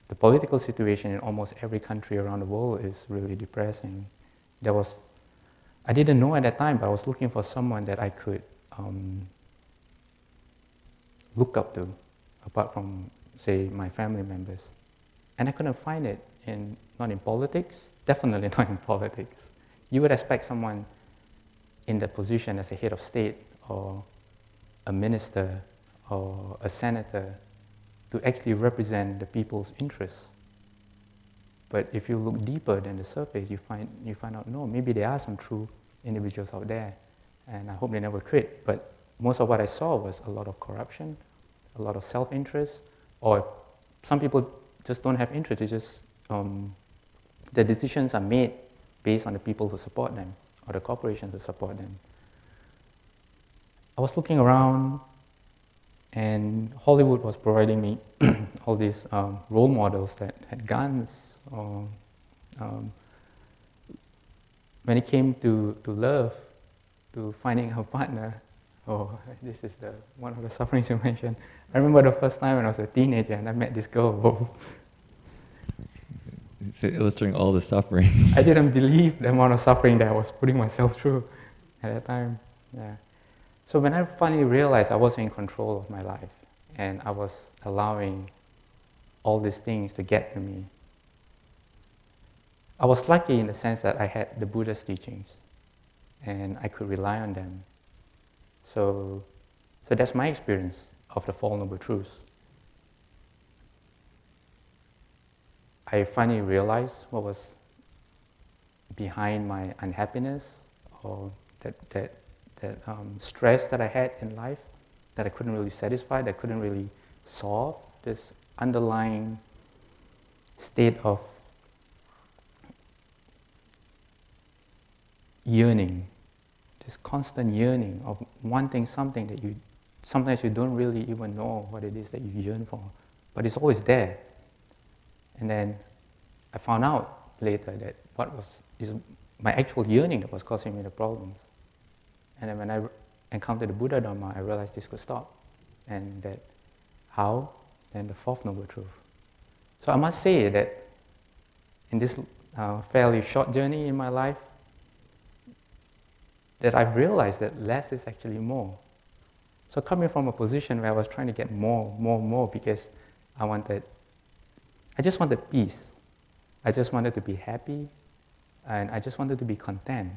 The political situation in almost every country around the world is really depressing. I didn't know at that time, but I was looking for someone that I could look up to, apart from, say, my family members. And I couldn't find it not in politics, definitely not in politics. You would expect someone in that position as a head of state or a minister or a senator to actually represent the people's interests. But if you look deeper than the surface, you find out, no, maybe there are some true individuals out there, and I hope they never quit. But most of what I saw was a lot of corruption, a lot of self-interest, or some people just don't have interest. It's just the decisions are made based on the people who support them or the corporations who support them. I was looking around, and Hollywood was providing me all these role models that had guns. Or when it came to love, to finding a partner, this is one of the sufferings you mentioned. I remember the first time when I was a teenager and I met this girl. It's illustrating all the suffering. I didn't believe the amount of suffering that I was putting myself through at that time. Yeah. So when I finally realized I wasn't in control of my life and I was allowing all these things to get to me, I was lucky in the sense that I had the Buddha's teachings and I could rely on them. So that's my experience of the Four Noble Truths. I finally realized what was behind my unhappiness or that stress that I had in life that I couldn't really satisfy, that I couldn't really solve, this underlying state of yearning, this constant yearning of wanting something that sometimes you don't really even know what it is that you yearn for, but it's always there. And then I found out later that is my actual yearning that was causing me the problems. And then when I encountered the Buddha Dharma, I realized this could stop. And that how? Then the Fourth Noble Truth. So I must say that in this fairly short journey in my life, that I've realized that less is actually more. So coming from a position where I was trying to get more, because I just wanted peace. I just wanted to be happy, and I just wanted to be content.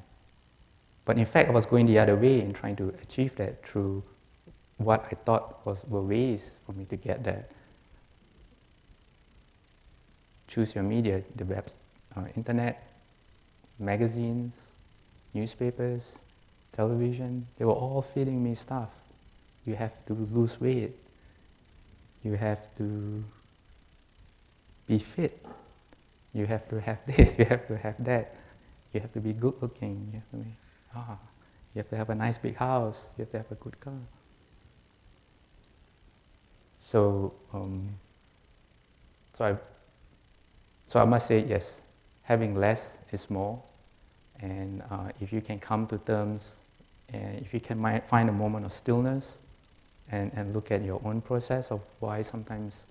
But in fact, I was going the other way in trying to achieve that through what I thought were ways for me to get that. Choose your media, the web, internet, magazines, newspapers, television, they were all feeding me stuff. You have to lose weight. You have to be fit. You have to have this, you have to have that. You have to be good looking. You have to have a nice big house. You have to have a good car. So I must say, yes, having less is more. And if you can come to terms, if you can find a moment of stillness and look at your own process of why sometimes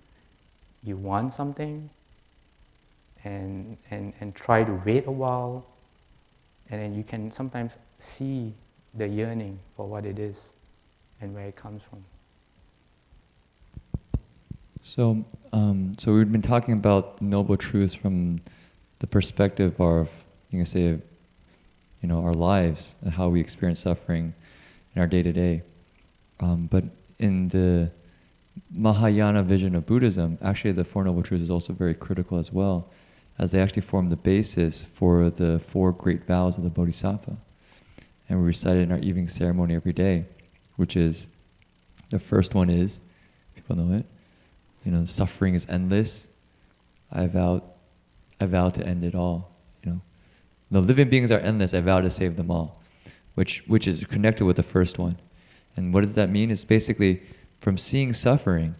you want something, and try to wait a while, and then you can sometimes see the yearning for what it is and where it comes from. So we've been talking about the noble truths from the perspective of, our lives and how we experience suffering in our day-to-day. But in the Mahayana vision of Buddhism, actually the Four Noble Truths is also very critical as well, as they actually form the basis for the 4 great vows of the Bodhisattva. And we recite it in our evening ceremony every day, which is, the first one is, people know it, suffering is endless. I vow I vow to end it all. You know, the living beings are endless. I vow to save them all, which is connected with the first one. And what does that mean? It's basically from seeing suffering,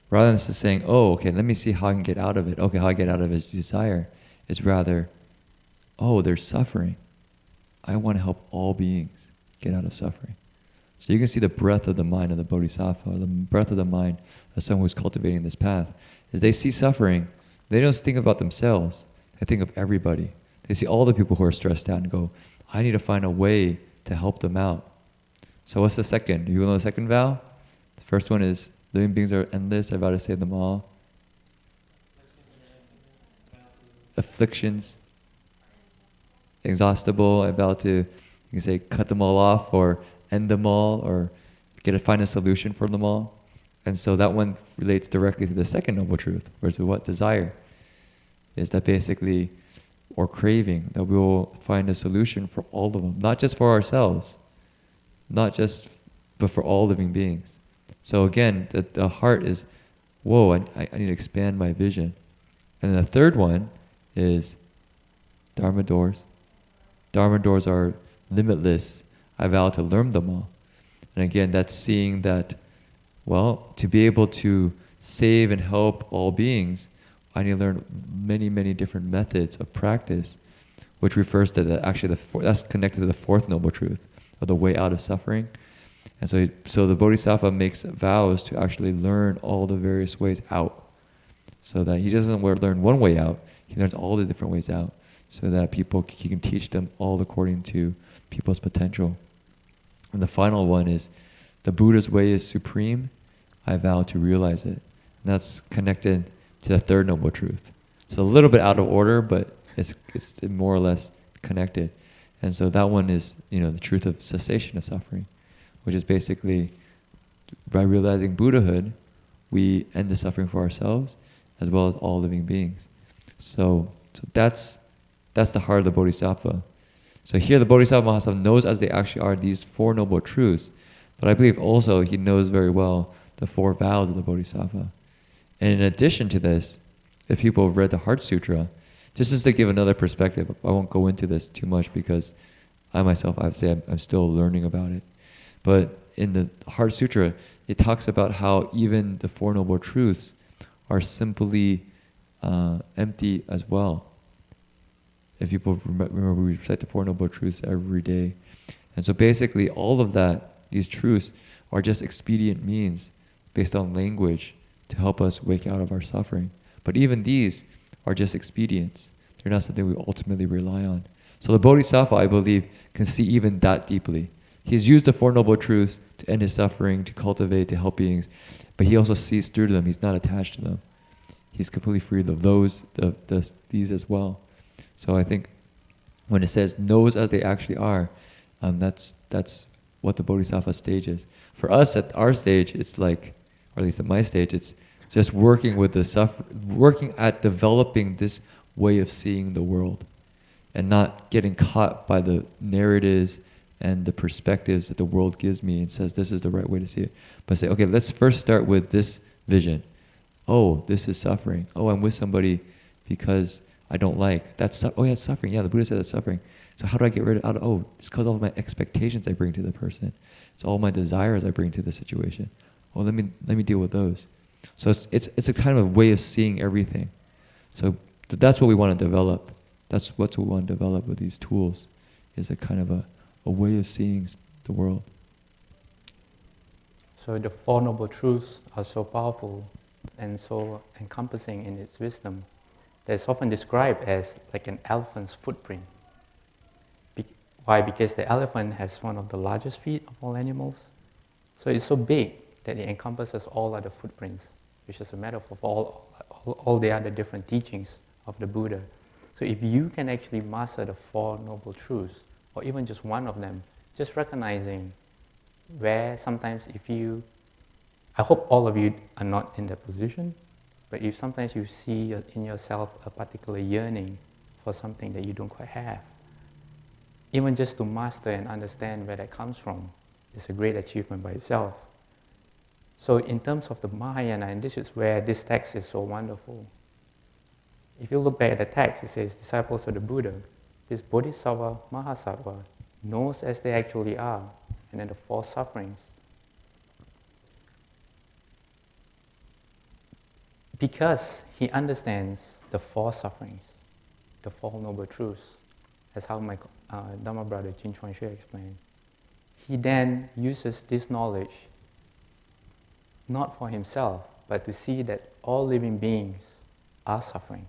rather than just saying, "Oh, okay, let me see how I can get out of it." Okay, how I get out of it is desire. It's rather, "Oh, there's suffering. I want to help all beings get out of suffering." So you can see the breadth of the mind of the Bodhisattva, or the breadth of the mind of someone who's cultivating this path. As they see suffering, they don't think about themselves. They think of everybody. They see all the people who are stressed out and go, "I need to find a way to help them out." So what's the second? Do you know the second vow? The first one is, living beings are endless, I vow to save them all. Afflictions, exhaustible, I vow to, you can say, cut them all off, or end them all, or find a solution for them all. And so that one relates directly to the second noble truth, whereas what? Desire. Is that basically, or craving, that we will find a solution for all of them, not just for ourselves, but for all living beings. So again, the heart is, whoa, I need to expand my vision. And then the third one is Dharma doors. Dharma doors are limitless. I vow to learn them all. And again, that's seeing that, well, to be able to save and help all beings, I need to learn many, many different methods of practice, which refers to that's connected to the fourth noble truth, of the way out of suffering. And so the Bodhisattva makes vows to actually learn all the various ways out, so that he doesn't learn one way out, he learns all the different ways out, so that he can teach them all according to people's potential. And the final one is, the Buddha's way is supreme, I vow to realize it. And that's connected to the third noble truth. So a little bit out of order, but it's more or less connected. And so that one is, the truth of cessation of suffering, which is basically, by realizing Buddhahood, we end the suffering for ourselves as well as all living beings. So that's the heart of the Bodhisattva. So here the Bodhisattva Mahasattva knows as they actually are these four noble truths, but I believe also he knows very well the four vows of the Bodhisattva. And in addition to this, if people have read the Heart Sutra, just to give another perspective, I won't go into this too much because I myself, I would say I'm still learning about it. But in the Heart Sutra, it talks about how even the Four Noble Truths are simply empty as well. If people remember, we recite the Four Noble Truths every day. And so basically all of that, these truths, are just expedient means based on language to help us wake out of our suffering. But even these are just expedients. They're not something we ultimately rely on. So the Bodhisattva, I believe, can see even that deeply. He's used the Four Noble Truths to end his suffering, to cultivate, to help beings, but he also sees through to them. He's not attached to them. He's completely free of these as well. So I think when it says knows as they actually are, that's what the Bodhisattva stage is. For us at our stage, it's like, or at least at my stage, it's just working at developing this way of seeing the world, and not getting caught by the narratives and the perspectives that the world gives me and says this is the right way to see it. But say, okay, let's first start with this vision. Oh, this is suffering. Oh, I'm with somebody because I don't like. That's suffering. Yeah, the Buddha said that's suffering. So how do I get rid of it? Oh, it's because all of my expectations I bring to the person. It's all my desires I bring to the situation. Oh, let me deal with those. So it's a kind of way of seeing everything. So that's what we want to develop. That's what we want to develop with these tools, is a kind of a way of seeing the world. So the Four Noble Truths are so powerful and so encompassing in its wisdom that it's often described as like an elephant's footprint. Why? Because the elephant has one of the largest feet of all animals. So it's so big that it encompasses all other footprints, which is a metaphor for all the other different teachings of the Buddha. So if you can actually master the Four Noble Truths, or even just one of them, just recognizing where sometimes I hope all of you are not in that position, but if sometimes you see in yourself a particular yearning for something that you don't quite have, even just to master and understand where that comes from is a great achievement by itself. So in terms of the Mahayana, and this is where this text is so wonderful, if you look back at the text, it says, disciples of the Buddha, this Bodhisattva, Mahasattva, knows as they actually are, and then the four sufferings. Because he understands the four sufferings, the Four Noble Truths. That's how my Dharma brother Jin-Chuan Shr explained. He then uses this knowledge not for himself, but to see that all living beings are suffering.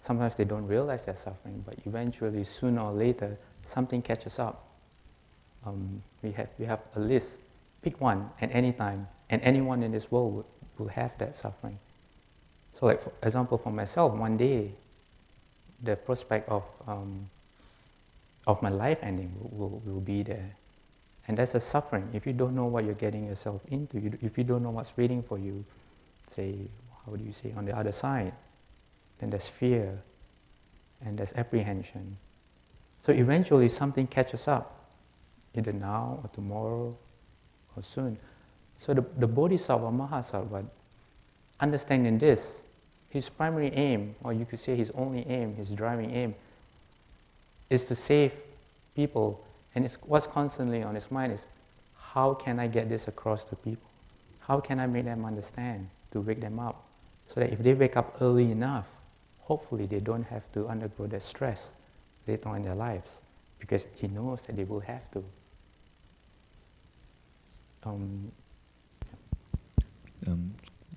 Sometimes they don't realize they're suffering, but eventually, sooner or later, something catches up. We have a list. Pick one at any time, and anyone in this world will have that suffering. So, like for example, for myself, one day, the prospect of my life ending will be there. And that's a suffering. If you don't know what you're getting yourself into, if you don't know what's waiting for you, say, how do you say, on the other side, then there's fear and there's apprehension. So eventually something catches up, either now or tomorrow or soon. So the Bodhisattva, Mahasattva, understanding this, his primary aim, or you could say his only aim, his driving aim, is to save people. And what's constantly on his mind is, how can I get this across to people? How can I make them understand, to wake them up? So that if they wake up early enough, hopefully they don't have to undergo that stress later on in their lives, because he knows that they will have to. Can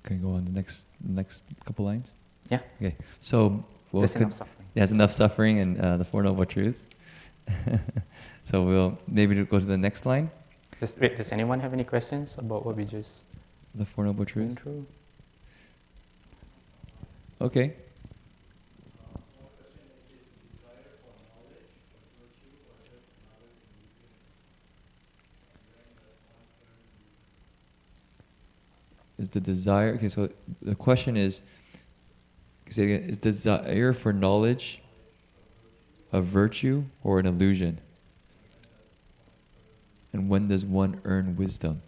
I go on the next couple lines? Yeah. Okay. So There's enough suffering. There's enough suffering and the Four Noble Truths. So we'll maybe go to the next line. Does anyone have any questions about what we just The Four Noble went Truths. through? Okay. Is the desire, okay, so the question is, say it again, is desire for knowledge a virtue or an illusion? And when does one earn wisdom?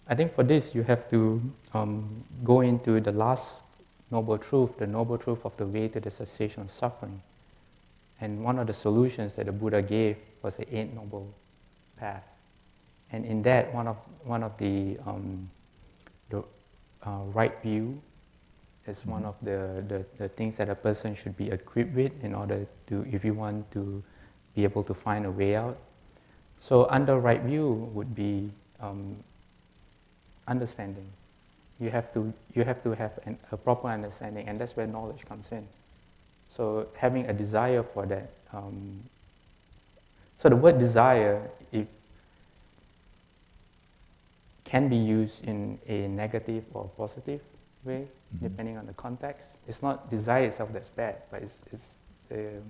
I think for this you have to go into the last noble truth, the noble truth of the way to the cessation of suffering. And one of the solutions that the Buddha gave was the Eight Noble Path. And in that, one of the right view is one of the things that a person should be equipped with in order to, if you want to be able to find a way out. So under right view would be understanding. You have to have a proper understanding, and that's where knowledge comes in. So having a desire for that. So the word desire, can be used in a negative or positive way, depending on the context. It's not desire itself that's bad, but it's the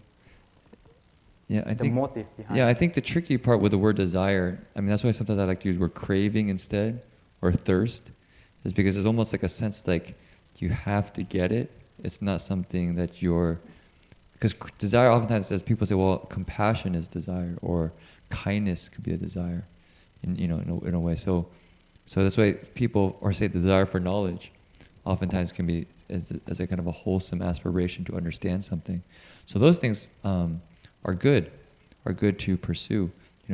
motive behind it. Yeah, I think the tricky part with the word desire, I mean, that's why sometimes I like to use the word craving instead, or thirst, is because there's almost like a sense like you have to get it. It's not something that because desire oftentimes, as people say, well, compassion is desire, or kindness could be a desire, in a way. So that's why people, or say the desire for knowledge, oftentimes can be as a kind of a wholesome aspiration to understand something. So those things are good to pursue,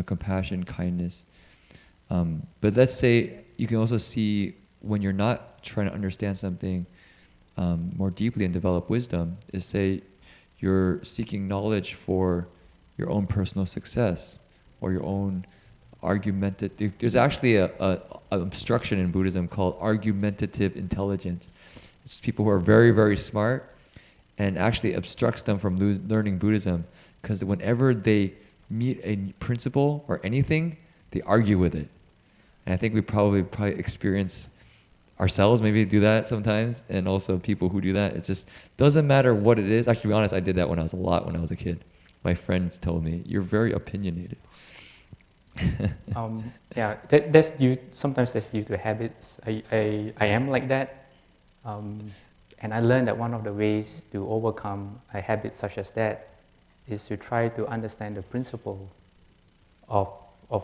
compassion, kindness. But let's say you can also see when you're not trying to understand something more deeply and develop wisdom, is say you're seeking knowledge for your own personal success or your own argumentative. There's actually a obstruction in Buddhism called argumentative intelligence. It's people who are very, very smart, and actually obstructs them from learning Buddhism, because whenever they meet a principle or anything, they argue with it. And I think we probably experience ourselves maybe do that sometimes, and also people who do that. It just doesn't matter what it is. Actually, to be honest, I did that when I was a kid. My friends told me, "You're very opinionated." That's due. Sometimes that's due to habits. I am like that, and I learned that one of the ways to overcome a habit such as that is to try to understand the principle of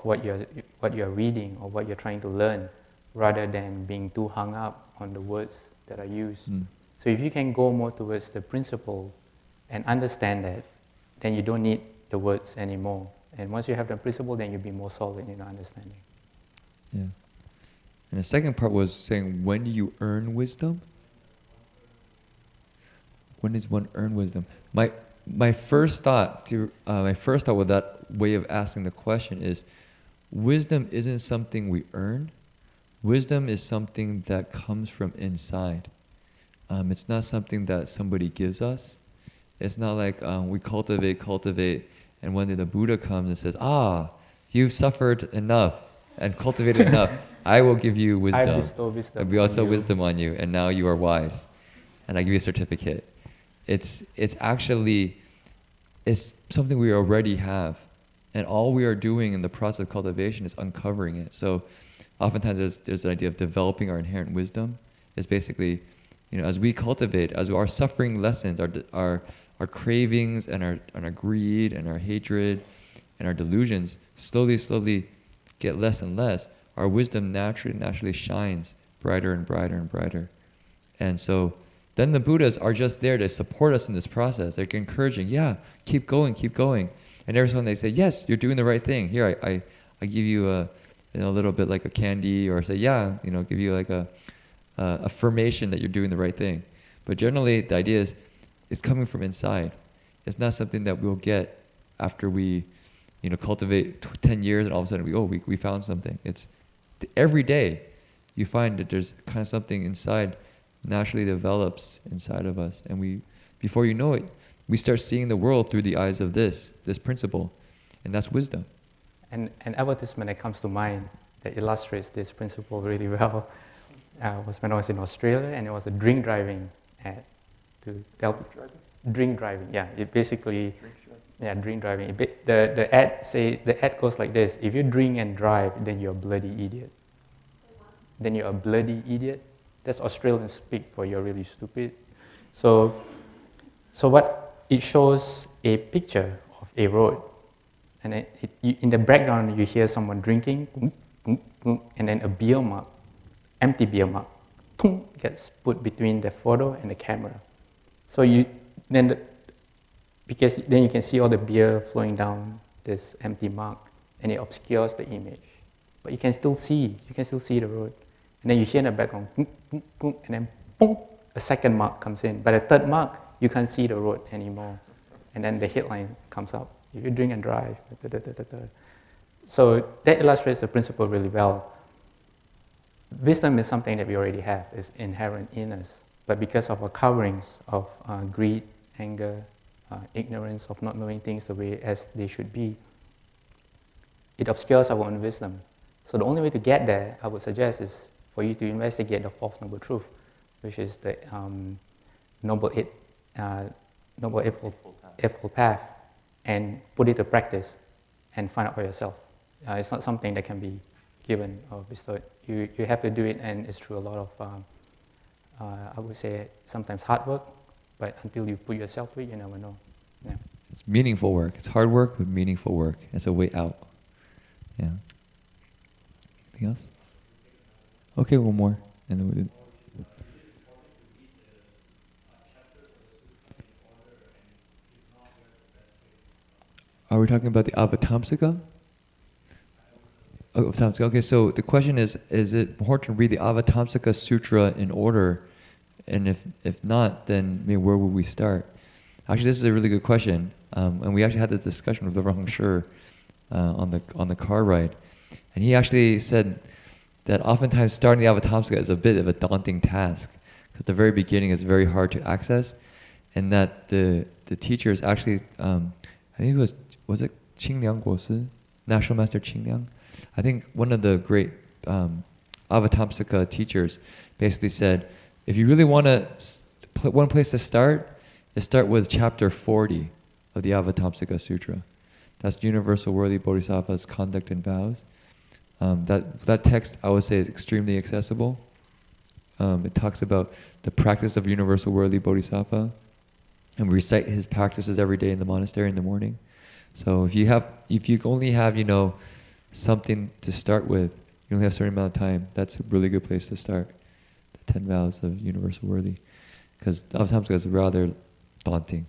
what you're reading or what you're trying to learn, rather than being too hung up on the words that are used. So if you can go more towards the principle and understand that, then you don't need the words anymore. And once you have the principle, then you'll be more solid in your understanding. Yeah. And the second part was saying, when do you earn wisdom? When does one earn wisdom? My first thought with that way of asking the question is, wisdom isn't something we earn. Wisdom is something that comes from inside. It's not something that somebody gives us. It's not like we cultivate, and one day the Buddha comes and says, you've suffered enough and cultivated enough. I will give you wisdom. I bestow wisdom. I bestow wisdom on you, and now you are wise. And I give you a certificate. It's actually something we already have. And all we are doing in the process of cultivation is uncovering it. So oftentimes there's an idea of developing our inherent wisdom. It's basically, as we cultivate, as our suffering lessens, our cravings and our greed and our hatred and our delusions slowly get less and less, our wisdom naturally shines brighter and brighter and brighter. And so then the Buddhas are just there to support us in this process. They're encouraging, keep going. And every time they say, yes, you're doing the right thing. Here, I give you a little bit like a candy, or say, give you like a affirmation that you're doing the right thing. But generally, the idea is, it's coming from inside. It's not something that we'll get after we, cultivate 10 years and all of a sudden we found something. It's every day you find that there's kind of something inside naturally develops inside of us, and before you know it, we start seeing the world through the eyes of this principle, and that's wisdom. And an advertisement that comes to mind that illustrates this principle really well was when I was in Australia, and it was a drink driving ad to tell drink driving. Yeah, it basically drink driving. The ad goes like this: if you drink and drive, then you're a bloody idiot. Then you're a bloody idiot. That's Australian speak for you're really stupid. So what it shows a picture of a road, and in the background you hear someone drinking, and then a beer mug, empty beer mug, gets put between the photo and the camera. So because then you can see all the beer flowing down this empty mug, and it obscures the image, but you can still see the road. And then you hear in the background, and then boom, a second mark comes in. But a third mark, you can't see the road anymore. And then the headline comes up: if you drink and drive. So that illustrates the principle really well. Wisdom is something that we already have, is inherent in us. But because of our coverings of greed, anger, ignorance, of not knowing things the way as they should be, it obscures our own wisdom. So the only way to get there, I would suggest, is for you to investigate the Fourth Noble Truth, which is the Noble Eightfold Path, and put it to practice and find out for yourself. It's not something that can be given or bestowed. You have to do it, and it's through a lot of, I would say, sometimes hard work, but until you put yourself to it, you never know. Yeah. It's meaningful work. It's hard work, but meaningful work. It's a way out. Yeah. Anything else? Okay, one more, and then we do. Are we talking about the Avatamsaka? Oh, Avatamsaka. Okay, so the question is it important to read the Avatamsaka Sutra in order? And if not, then maybe where would we start? Actually, this is a really good question. And we actually had this discussion with Heng Sure on the car ride. And he actually said that oftentimes starting the Avatamsaka is a bit of a daunting task, because the very beginning is very hard to access, and that the teachers actually, I think it was it Qingliang Guosi, National Master Qingliang? I think one of the great Avatamsaka teachers basically said, if you really want to, one place to start is start with chapter 40 of the Avatamsaka Sutra. That's Universal Worthy Bodhisattva's Conduct and Vows. That text, I would say, is extremely accessible. It talks about the practice of Universal Worthy Bodhisattva, and we recite his practices every day in the monastery in the morning. So if you only have something to start with, you only have a certain amount of time, that's a really good place to start. The 10 vows of Universal Worthy, because Avatamsaka is rather daunting.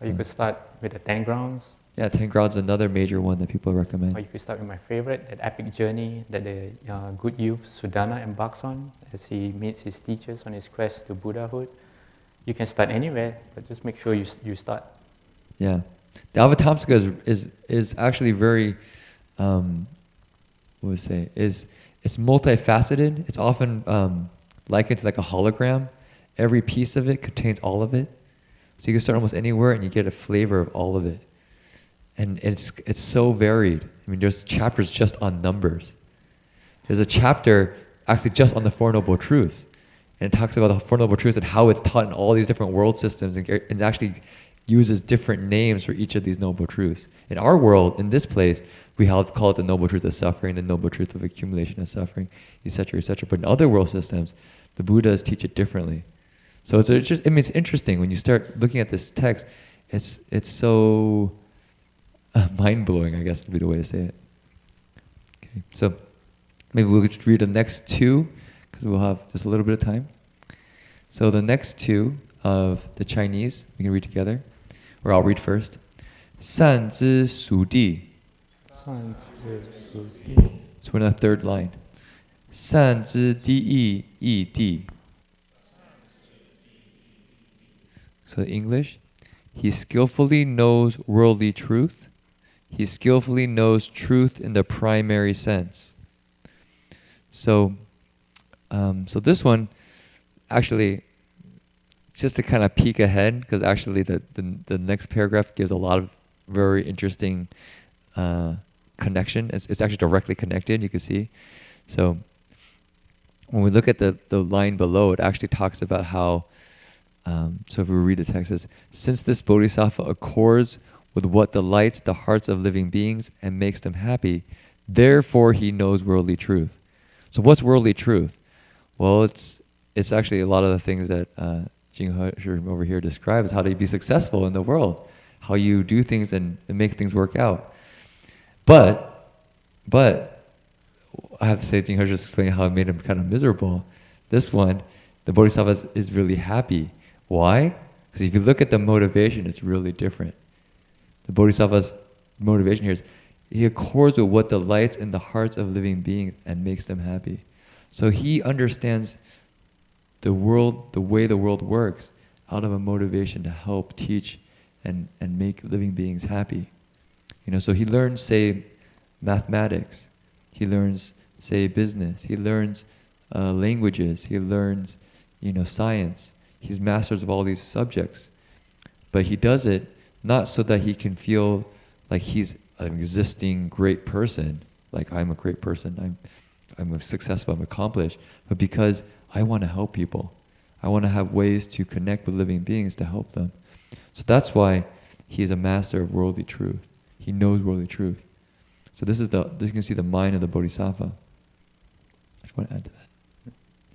Or you could start with the 10 grounds. Yeah, 10 grounds is another major one that people Or recommend. you could start with my favorite, that epic journey that the good youth Sudana embarks on as he meets his teachers on his quest to Buddhahood. You can start anywhere, but just make sure you start. Yeah. The Avatamsaka is actually very, it's multifaceted. It's often likened to like a hologram. Every piece of it contains all of it. So you can start almost anywhere and you get a flavor of all of it. And it's so varied. I mean, there's chapters just on numbers. There's a chapter actually just on the Four Noble Truths. And it talks about the Four Noble Truths and how it's taught in all these different world systems and actually uses different names for each of these Noble Truths. In our world, in this place, we call it the Noble Truth of suffering, the Noble Truth of accumulation of suffering, etc., etc. But in other world systems, the Buddhas teach it differently. So it's just, I mean, it's interesting when you start looking at this text. It's so mind-blowing, I guess would be the way to say it. Okay, so maybe we'll just read the next two because we'll have just a little bit of time. So the next two of the Chinese, we can read together, or I'll read first. 善知属地. So we're in the third line. 善知第一义谛. So English, he skillfully knows worldly truth. He skillfully knows truth in the primary sense. So this one, actually, just to kind of peek ahead, because actually the next paragraph gives a lot of very interesting connection. It's actually directly connected, you can see. So when we look at the line below, it actually talks about how, so if we read the text, it says, since this bodhisattva accords with what delights the hearts of living beings and makes them happy, therefore he knows worldly truth. So what's worldly truth? Well, it's actually a lot of the things that Jin-He Shr over here describes, how to be successful in the world, how you do things and make things work out. But I have to say, Jin-He Shr just explained how it made him kind of miserable. This one, the bodhisattva is really happy. Why? Because if you look at the motivation, it's really different. The bodhisattva's motivation here is he accords with what delights in the hearts of living beings and makes them happy. So he understands the world, the way the world works, out of a motivation to help teach and make living beings happy. So he learns, say, mathematics. He learns, say, business. He learns languages. He learns, science. He's masters of all these subjects. But he does it not so that he can feel like he's an existing great person, like I'm a great person, I'm successful, I'm accomplished, but because I want to help people. I want to have ways to connect with living beings to help them. So that's why he is a master of worldly truth. He knows worldly truth. So this you can see the mind of the bodhisattva. I just want to add to that.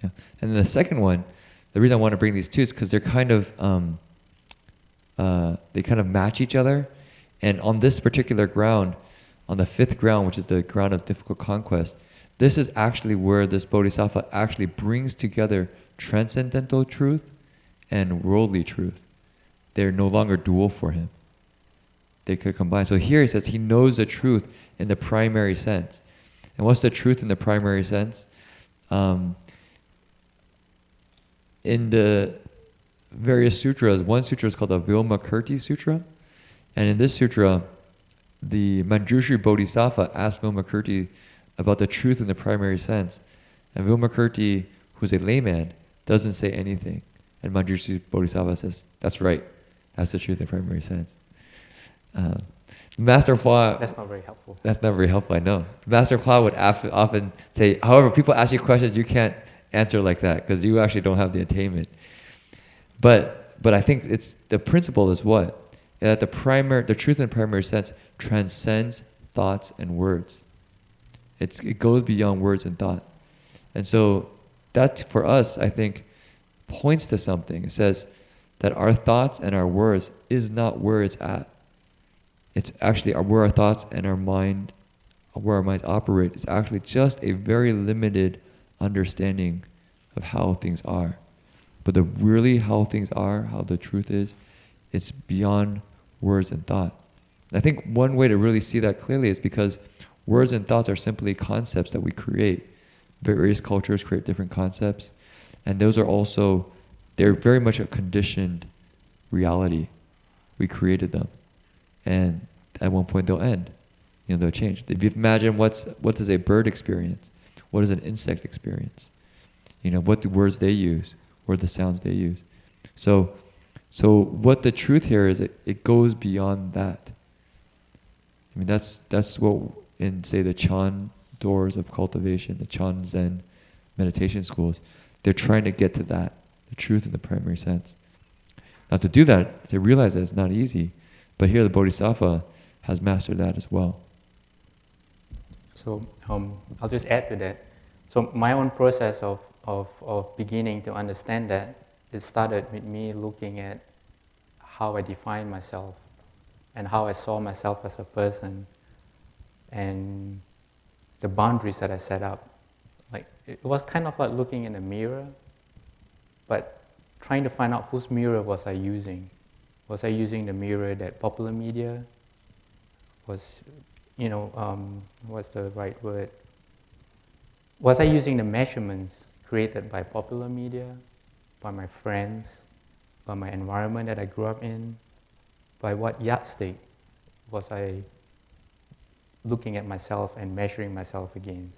Yeah. And then the second one, the reason I want to bring these two is because they're kind of match each other. And on this particular ground, on the fifth ground, which is the ground of difficult conquest, this is actually where this bodhisattva actually brings together transcendental truth and worldly truth. They're no longer dual for him. They could combine. So here he says he knows the truth in the primary sense. And what's the truth in the primary sense? In the various sutras, one sutra is called the Vilmakirti Sutra. And in this sutra, the Manjushri Bodhisattva asked Vilmakirti about the truth in the primary sense. And Vilmakirti, who's a layman, doesn't say anything. And Manjushri Bodhisattva says, that's right. That's the truth in the primary sense. Master Hua... That's not very helpful. That's not very helpful, I know. Master Hua would often say, however, people ask you questions, you can't answer like that because you actually don't have the attainment. But I think it's the principle is what? That the truth in the primary sense transcends thoughts and words. It goes beyond words and thought. And so that for us, I think, points to something. It says that our thoughts and our words is not where it's at. It's actually where our thoughts and our mind, where our minds operate. It's actually just a very limited understanding of how things are. But really how things are, how the truth is, it's beyond words and thought. I think one way to really see that clearly is because words and thoughts are simply concepts that we create. Various cultures create different concepts, and those are also, they're very much a conditioned reality. We created them, and at one point they'll end. They'll change. If you imagine what does a bird experience, what does an insect experience? What the words they use, what are the sounds they use. So what the truth here is, it goes beyond that. I mean, that's what in, say, the Chan doors of cultivation, the Chan Zen meditation schools, they're trying to get to that, the truth in the primary sense. Now to do that, they realize that it's not easy, but here the Bodhisattva has mastered that as well. So I'll just add to that. So my own process of beginning to understand that, it started with me looking at how I define myself and how I saw myself as a person and the boundaries that I set up. Like, it was kind of like looking in a mirror, but trying to find out whose mirror was I using. Was I using the mirror that popular media was, what's the right word? Was I using the measurements created by popular media, by my friends, by my environment that I grew up in? By what yardstick was I looking at myself and measuring myself against?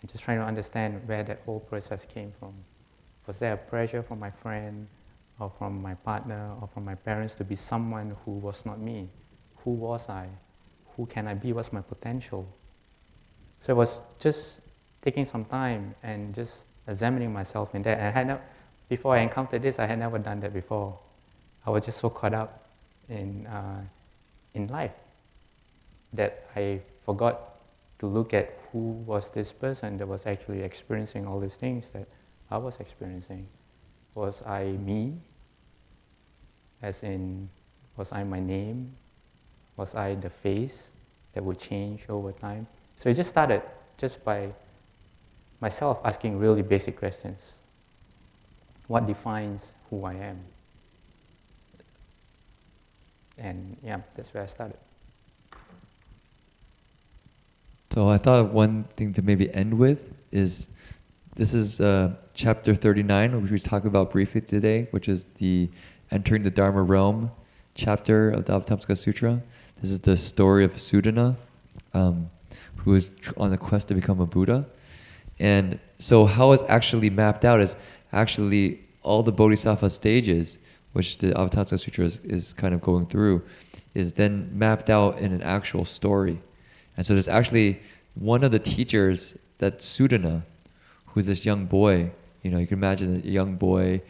And just trying to understand where that whole process came from. Was there a pressure from my friend, or from my partner, or from my parents to be someone who was not me? Who was I? Who can I be? What's my potential? So it was just taking some time and just examining myself in that. And before I encountered this, I had never done that before. I was just so caught up in life that I forgot to look at who was this person that was actually experiencing all these things that I was experiencing. Was I me? As in, was I my name? Was I the face that would change over time? So it just started just by myself asking really basic questions. What defines who I am? And yeah, that's where I started. So I thought of one thing to maybe end with is, this is chapter 39, which we talked about briefly today, which is the entering the Dharma realm chapter of the Avatamsaka Sutra. This is the story of Sudana, who is on a quest to become a Buddha. And so how it's actually mapped out is actually all the Bodhisattva stages, which the Avatamsaka Sutra is kind of going through, is then mapped out in an actual story. And so there's actually one of the teachers, that Sudana, who's this young boy. You can imagine a young boy,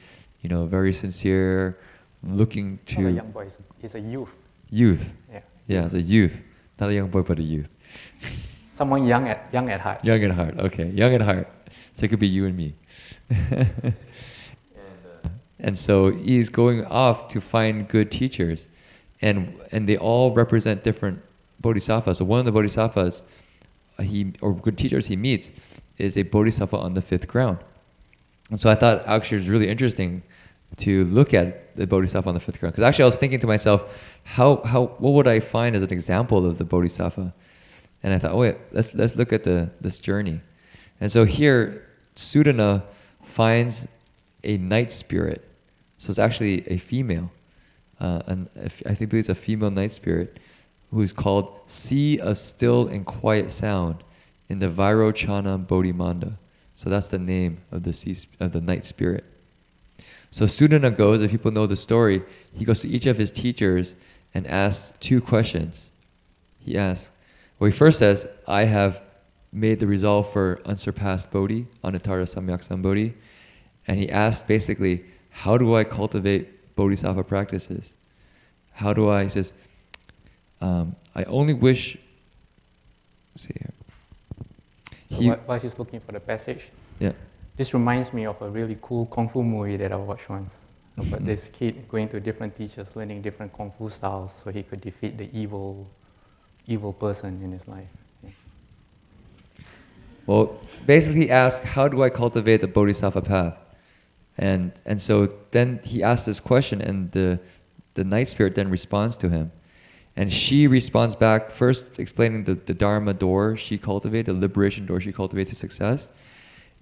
very sincere, looking to... Not a young boy, he's a youth. Youth. Yeah, the youth. Not a young boy, but a youth. Someone young at heart. Young at heart, okay. Young at heart. So it could be you and me. And so he's going off to find good teachers. And they all represent different bodhisattvas. So one of the bodhisattvas, or good teachers he meets, is a bodhisattva on the 5th ground. And so I thought actually it was really interesting to look at the bodhisattva on the 5th ground. Because actually I was thinking to myself, what would I find as an example of the bodhisattva? And I thought, wait, let's look at this journey. And so here, Sudana finds a night spirit. So it's actually a female. I think it's a female night spirit who's called Sea of Still and Quiet Sound in the Vairochana Bodhimanda. So that's the name of the night spirit. So Sudana goes, if people know the story, he goes to each of his teachers and asks 2 questions. He first says, I have made the resolve for unsurpassed Bodhi, Anuttara Samyak Sambodhi. And he asks basically, how do I cultivate Bodhisattva practices? He says, I only wish, let's see here. While he's looking for the passage, yeah. This reminds me of a really cool Kung Fu movie that I watched once. About this kid going to different teachers, learning different Kung Fu styles so he could defeat the evil person in his life. Yeah. Well, basically he asked, how do I cultivate the Bodhisattva path? And so then he asked this question, and the night spirit then responds to him. And she responds back, first explaining the Dharma door she cultivated, the liberation door she cultivates to success,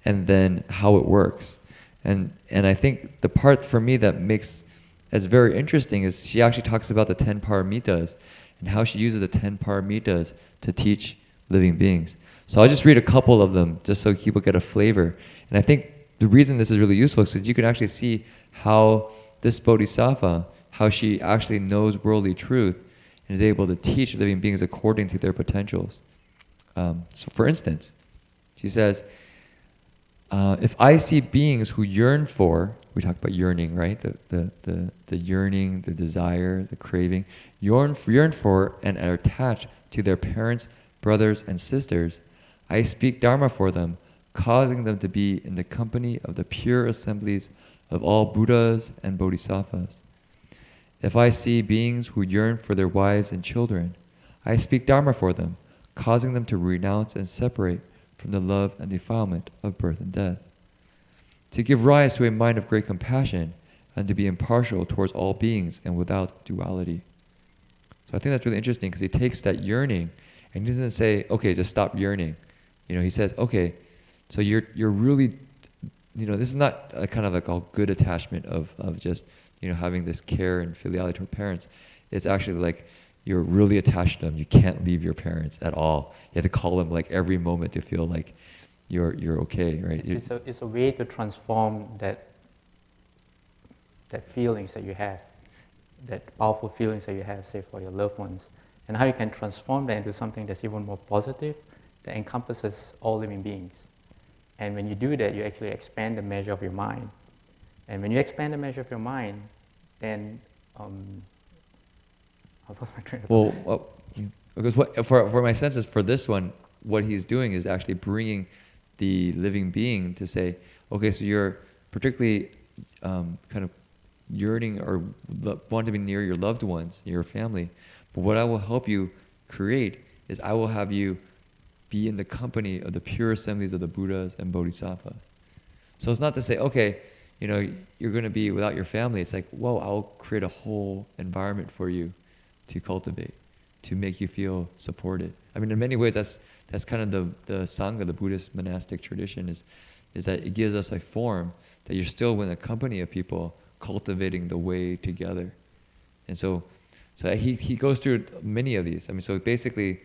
and then how it works. And I think the part for me that makes it's very interesting is she actually talks about the 10 paramitas and how she uses the 10 paramitas to teach living beings. So I'll just read a couple of them just so people get a flavor. And I think the reason this is really useful is because you can actually see how this bodhisattva, how she actually knows worldly truth and is able to teach living beings according to their potentials. So for instance, she says, if I see beings who yearn for, we talked about yearning, right? The yearning, the desire, the craving, yearn for and are attached to their parents, brothers, and sisters, I speak Dharma for them, causing them to be in the company of the pure assemblies of all Buddhas and Bodhisattvas. If I see beings who yearn for their wives and children, I speak Dharma for them, causing them to renounce and separate from the love and defilement of birth and death. To give rise to a mind of great compassion and to be impartial towards all beings and without duality. So I think that's really interesting because he takes that yearning and he doesn't say, okay, just stop yearning. He says, okay, so you're really, this is not a kind of like a good attachment of just, having this care and filiality toward parents. It's actually like you're really attached to them. You can't leave your parents at all. You have to call them like every moment to feel like you're okay, right? It's a way to transform that feelings that you have, that powerful feelings that you have, say, for your loved ones, and how you can transform that into something that's even more positive, that encompasses all living beings. And when you do that, you actually expand the measure of your mind. And when you expand the measure of your mind, then I lost my train of thought. Because for my senses, for this one, what he's doing is actually bringing the living being to say, okay, so you're particularly kind of yearning or want to be near your loved ones, your family. But what I will help you create is I will have you be in the company of the pure assemblies of the Buddhas and Bodhisattvas. So it's not to say, okay, you're going to be without your family. It's like, whoa, I'll create a whole environment for you to cultivate, to make you feel supported. I mean, in many ways, that's kind of the Sangha, the Buddhist monastic tradition, is that it gives us a form that you're still in the company of people cultivating the way together. And so he goes through many of these. I mean, so basically,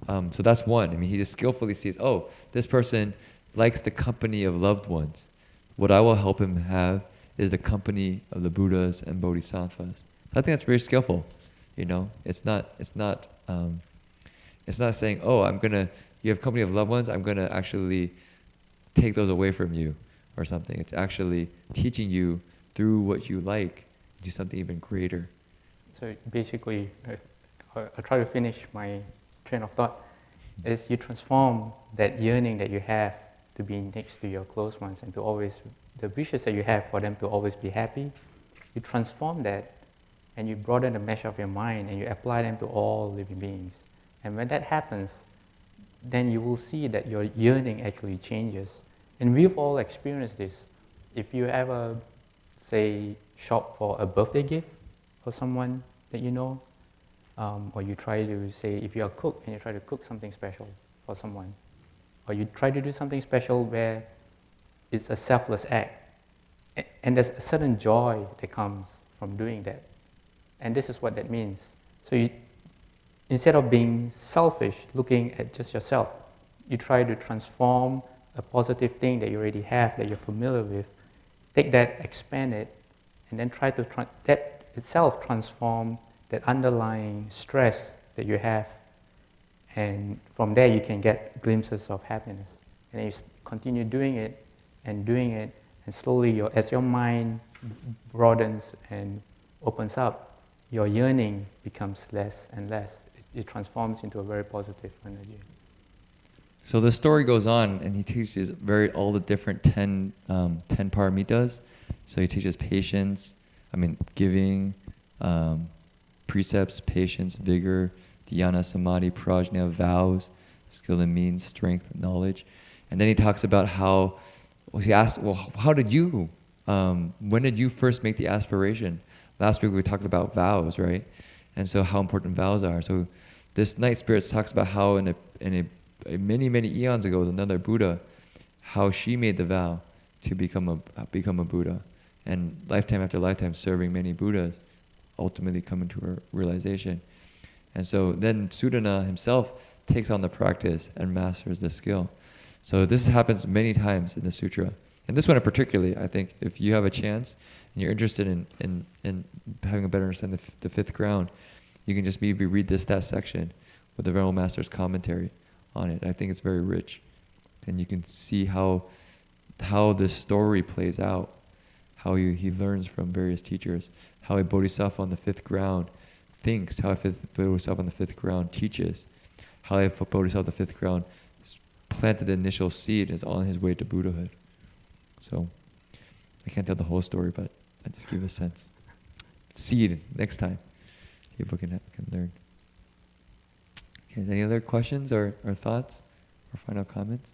so that's one. I mean, he just skillfully sees, oh, this person likes the company of loved ones. What I will help him have is the company of the Buddhas and Bodhisattvas. I think that's very skillful. It's not saying, oh, you have company of loved ones, I'm gonna actually take those away from you or something. It's actually teaching you through what you like, do something even greater. So basically, I'll try to finish my train of thought, is you transform that yearning that you have to be next to your close ones and to always, the wishes that you have for them to always be happy, you transform that and you broaden the measure of your mind and you apply them to all living beings. And when that happens, then you will see that your yearning actually changes. And we've all experienced this. If you ever, say, shop for a birthday gift for someone that you know, or you try to say, if you're a cook and you try to cook something special for someone, or you try to do something special where it's a selfless act, and there's a certain joy that comes from doing that. And this is what that means. So instead of being selfish, looking at just yourself, you try to transform a positive thing that you already have, that you're familiar with, take that, expand it, and then try to that itself transform that underlying stress that you have. And from there you can get glimpses of happiness. And then you continue doing it, and slowly as your mind broadens and opens up, your yearning becomes less and less. It transforms into a very positive energy. So the story goes on, and he teaches all the different 10 paramitas. So he teaches patience, giving, precepts, patience, vigor, dhyana, samadhi, prajna, vows, skill and means, strength, knowledge. And then he talks about he asks, well, how did you, when did you first make the aspiration? last week we talked about vows, right? And so how important vows are. So this Night Spirits talks about how in a many eons ago, with another Buddha, how she made the vow to become a Buddha, and lifetime after lifetime serving many Buddhas, ultimately coming to her realization. And so then Sudana himself takes on the practice and masters the skill. So this happens many times in the sutra. And this one particularly, I think, if you have a chance and you're interested in having a better understanding of the fifth ground, you can just maybe read that section with the Venerable Master's commentary on it. I think it's very rich. And you can see how this story plays out, how he learns from various teachers, how a bodhisattva on the fifth ground thinks, how a bodhisattva on the fifth ground teaches, how a bodhisattva on the fifth ground planted the initial seed and is on his way to Buddhahood. So I can't tell the whole story, but I just give a sense. Seed, next time, people can learn. Okay, any other questions or thoughts or final comments?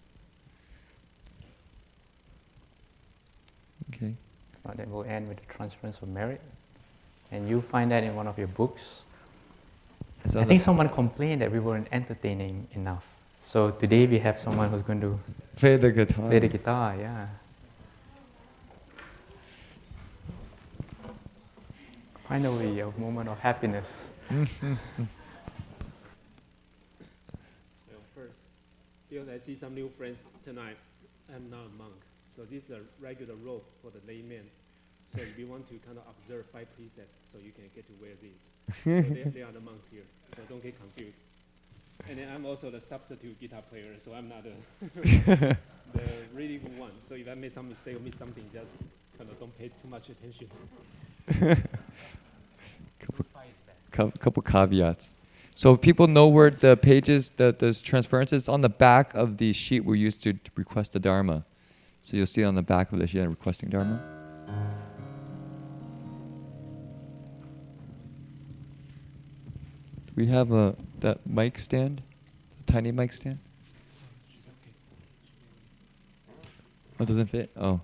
Okay. Then we'll end with the transference of merit. And you find that in one of your books. I think someone complained that we weren't entertaining enough. So today we have someone who's going to play the guitar. Play the guitar, yeah. Finally, a moment of happiness. First, because I see some new friends tonight, I'm not a monk. So this is a regular robe for the layman. So if you want to kind of observe 5 precepts, so you can get to wear these. So they are the monks here, so don't get confused. And then I'm also the substitute guitar player, so I'm not the really good one. So if I make some mistake or miss something, just kind of don't pay too much attention. Couple caveats. So people know where the pages, the transferences on the back of the sheet we used to request the Dharma. So you'll see it on the back of the sheet requesting Dharma. We have that mic stand, the tiny mic stand. Oh, it doesn't fit? Oh.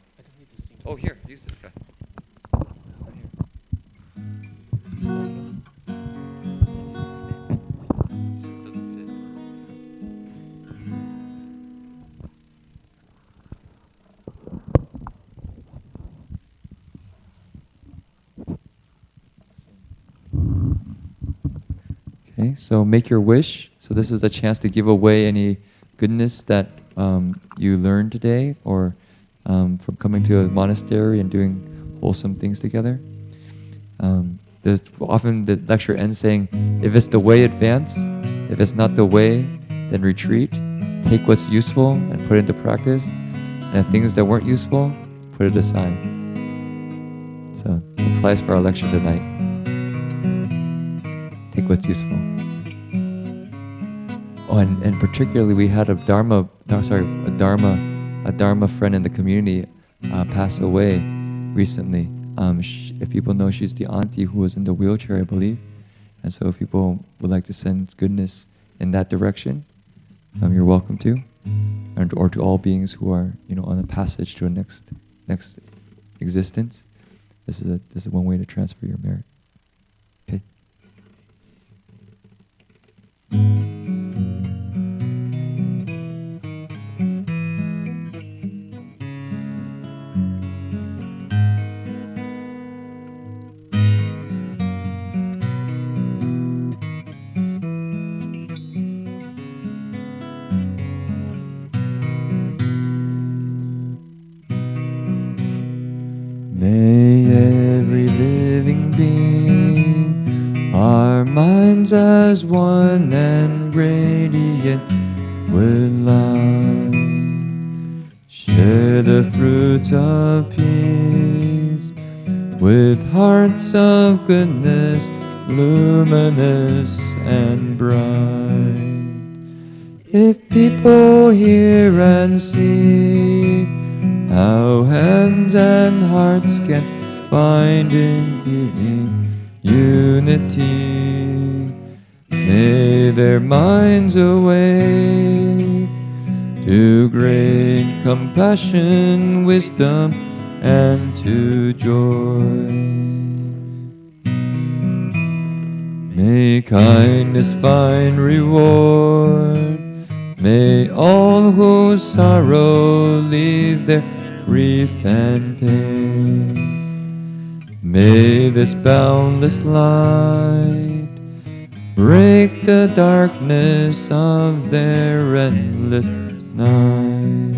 Oh, here, use this guy. Right here. Stand. So it doesn't fit. Okay, so make your wish. So this is a chance to give away any goodness that you learned today, or from coming to a monastery and doing wholesome things together. There's often the lecture ends saying, if it's the way, advance. If it's not the way, then retreat. Take what's useful and put it into practice. And things that weren't useful, put it aside. So it applies for our lecture tonight. Take what's useful. Oh, and particularly we had a Dharma friend in the community pass away recently. If people know, she's the auntie who was in the wheelchair, I believe. And so if people would like to send goodness in that direction, you're welcome to. Or to all beings who are, on the passage to a next existence. This is one way to transfer your merit. Okay. May every living being, our minds as one and radiant with light, share the fruits of peace with hearts of goodness, luminous and bright. If people hear and see how hands and hearts can find in giving unity, may their minds awake to great compassion, wisdom, and to joy. May kindness find reward. May all who sorrow leave their grief and pain. May this boundless light break the darkness of their endless night.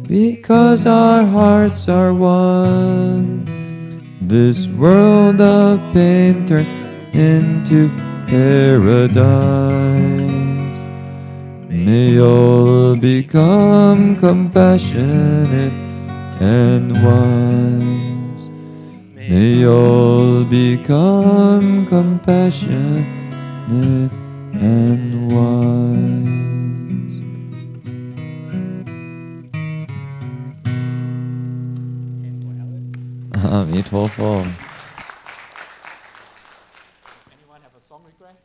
Because our hearts are one, this world of pain turns into paradise. May all become compassionate and wise. May all become compassionate and wise. 阿弥陀佛。Anyone have a song request?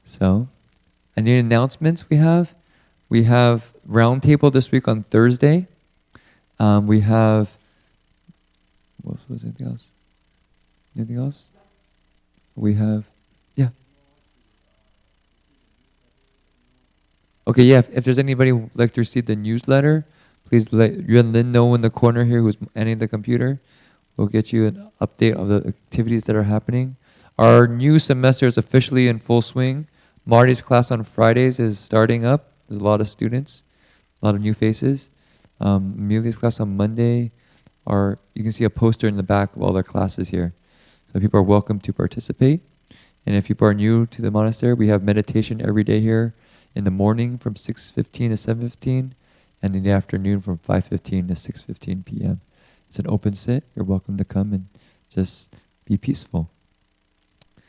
So, any announcements we have? We have roundtable this week on Thursday. We have, what was anything else? Anything else? We have, yeah. Okay, yeah, if there's anybody who would like to receive the newsletter, please let you and Lynn know in the corner here who's manning the computer. We'll get you an update of the activities that are happening. Our new semester is officially in full swing. Marty's class on Fridays is starting up. There's a lot of students, a lot of new faces. Amelia's class on Monday, you can see a poster in the back of all their classes here. So people are welcome to participate. And if people are new to the monastery, we have meditation every day here in the morning from 6:15 to 7:15, and in the afternoon from 5:15 to 6:15 p.m. It's an open sit. You're welcome to come and just be peaceful.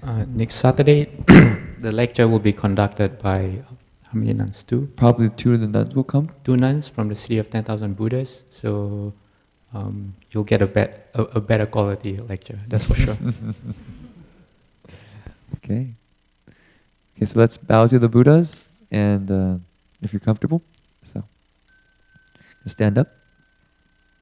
Next Saturday, the lecture will be conducted by how many nuns? Two? Probably two of the nuns will come. 2 nuns from the City of 10,000 Buddhas. So you'll get a better quality lecture, that's for sure. Okay. Okay, so let's bow to the Buddhas, and if you're comfortable, so stand up.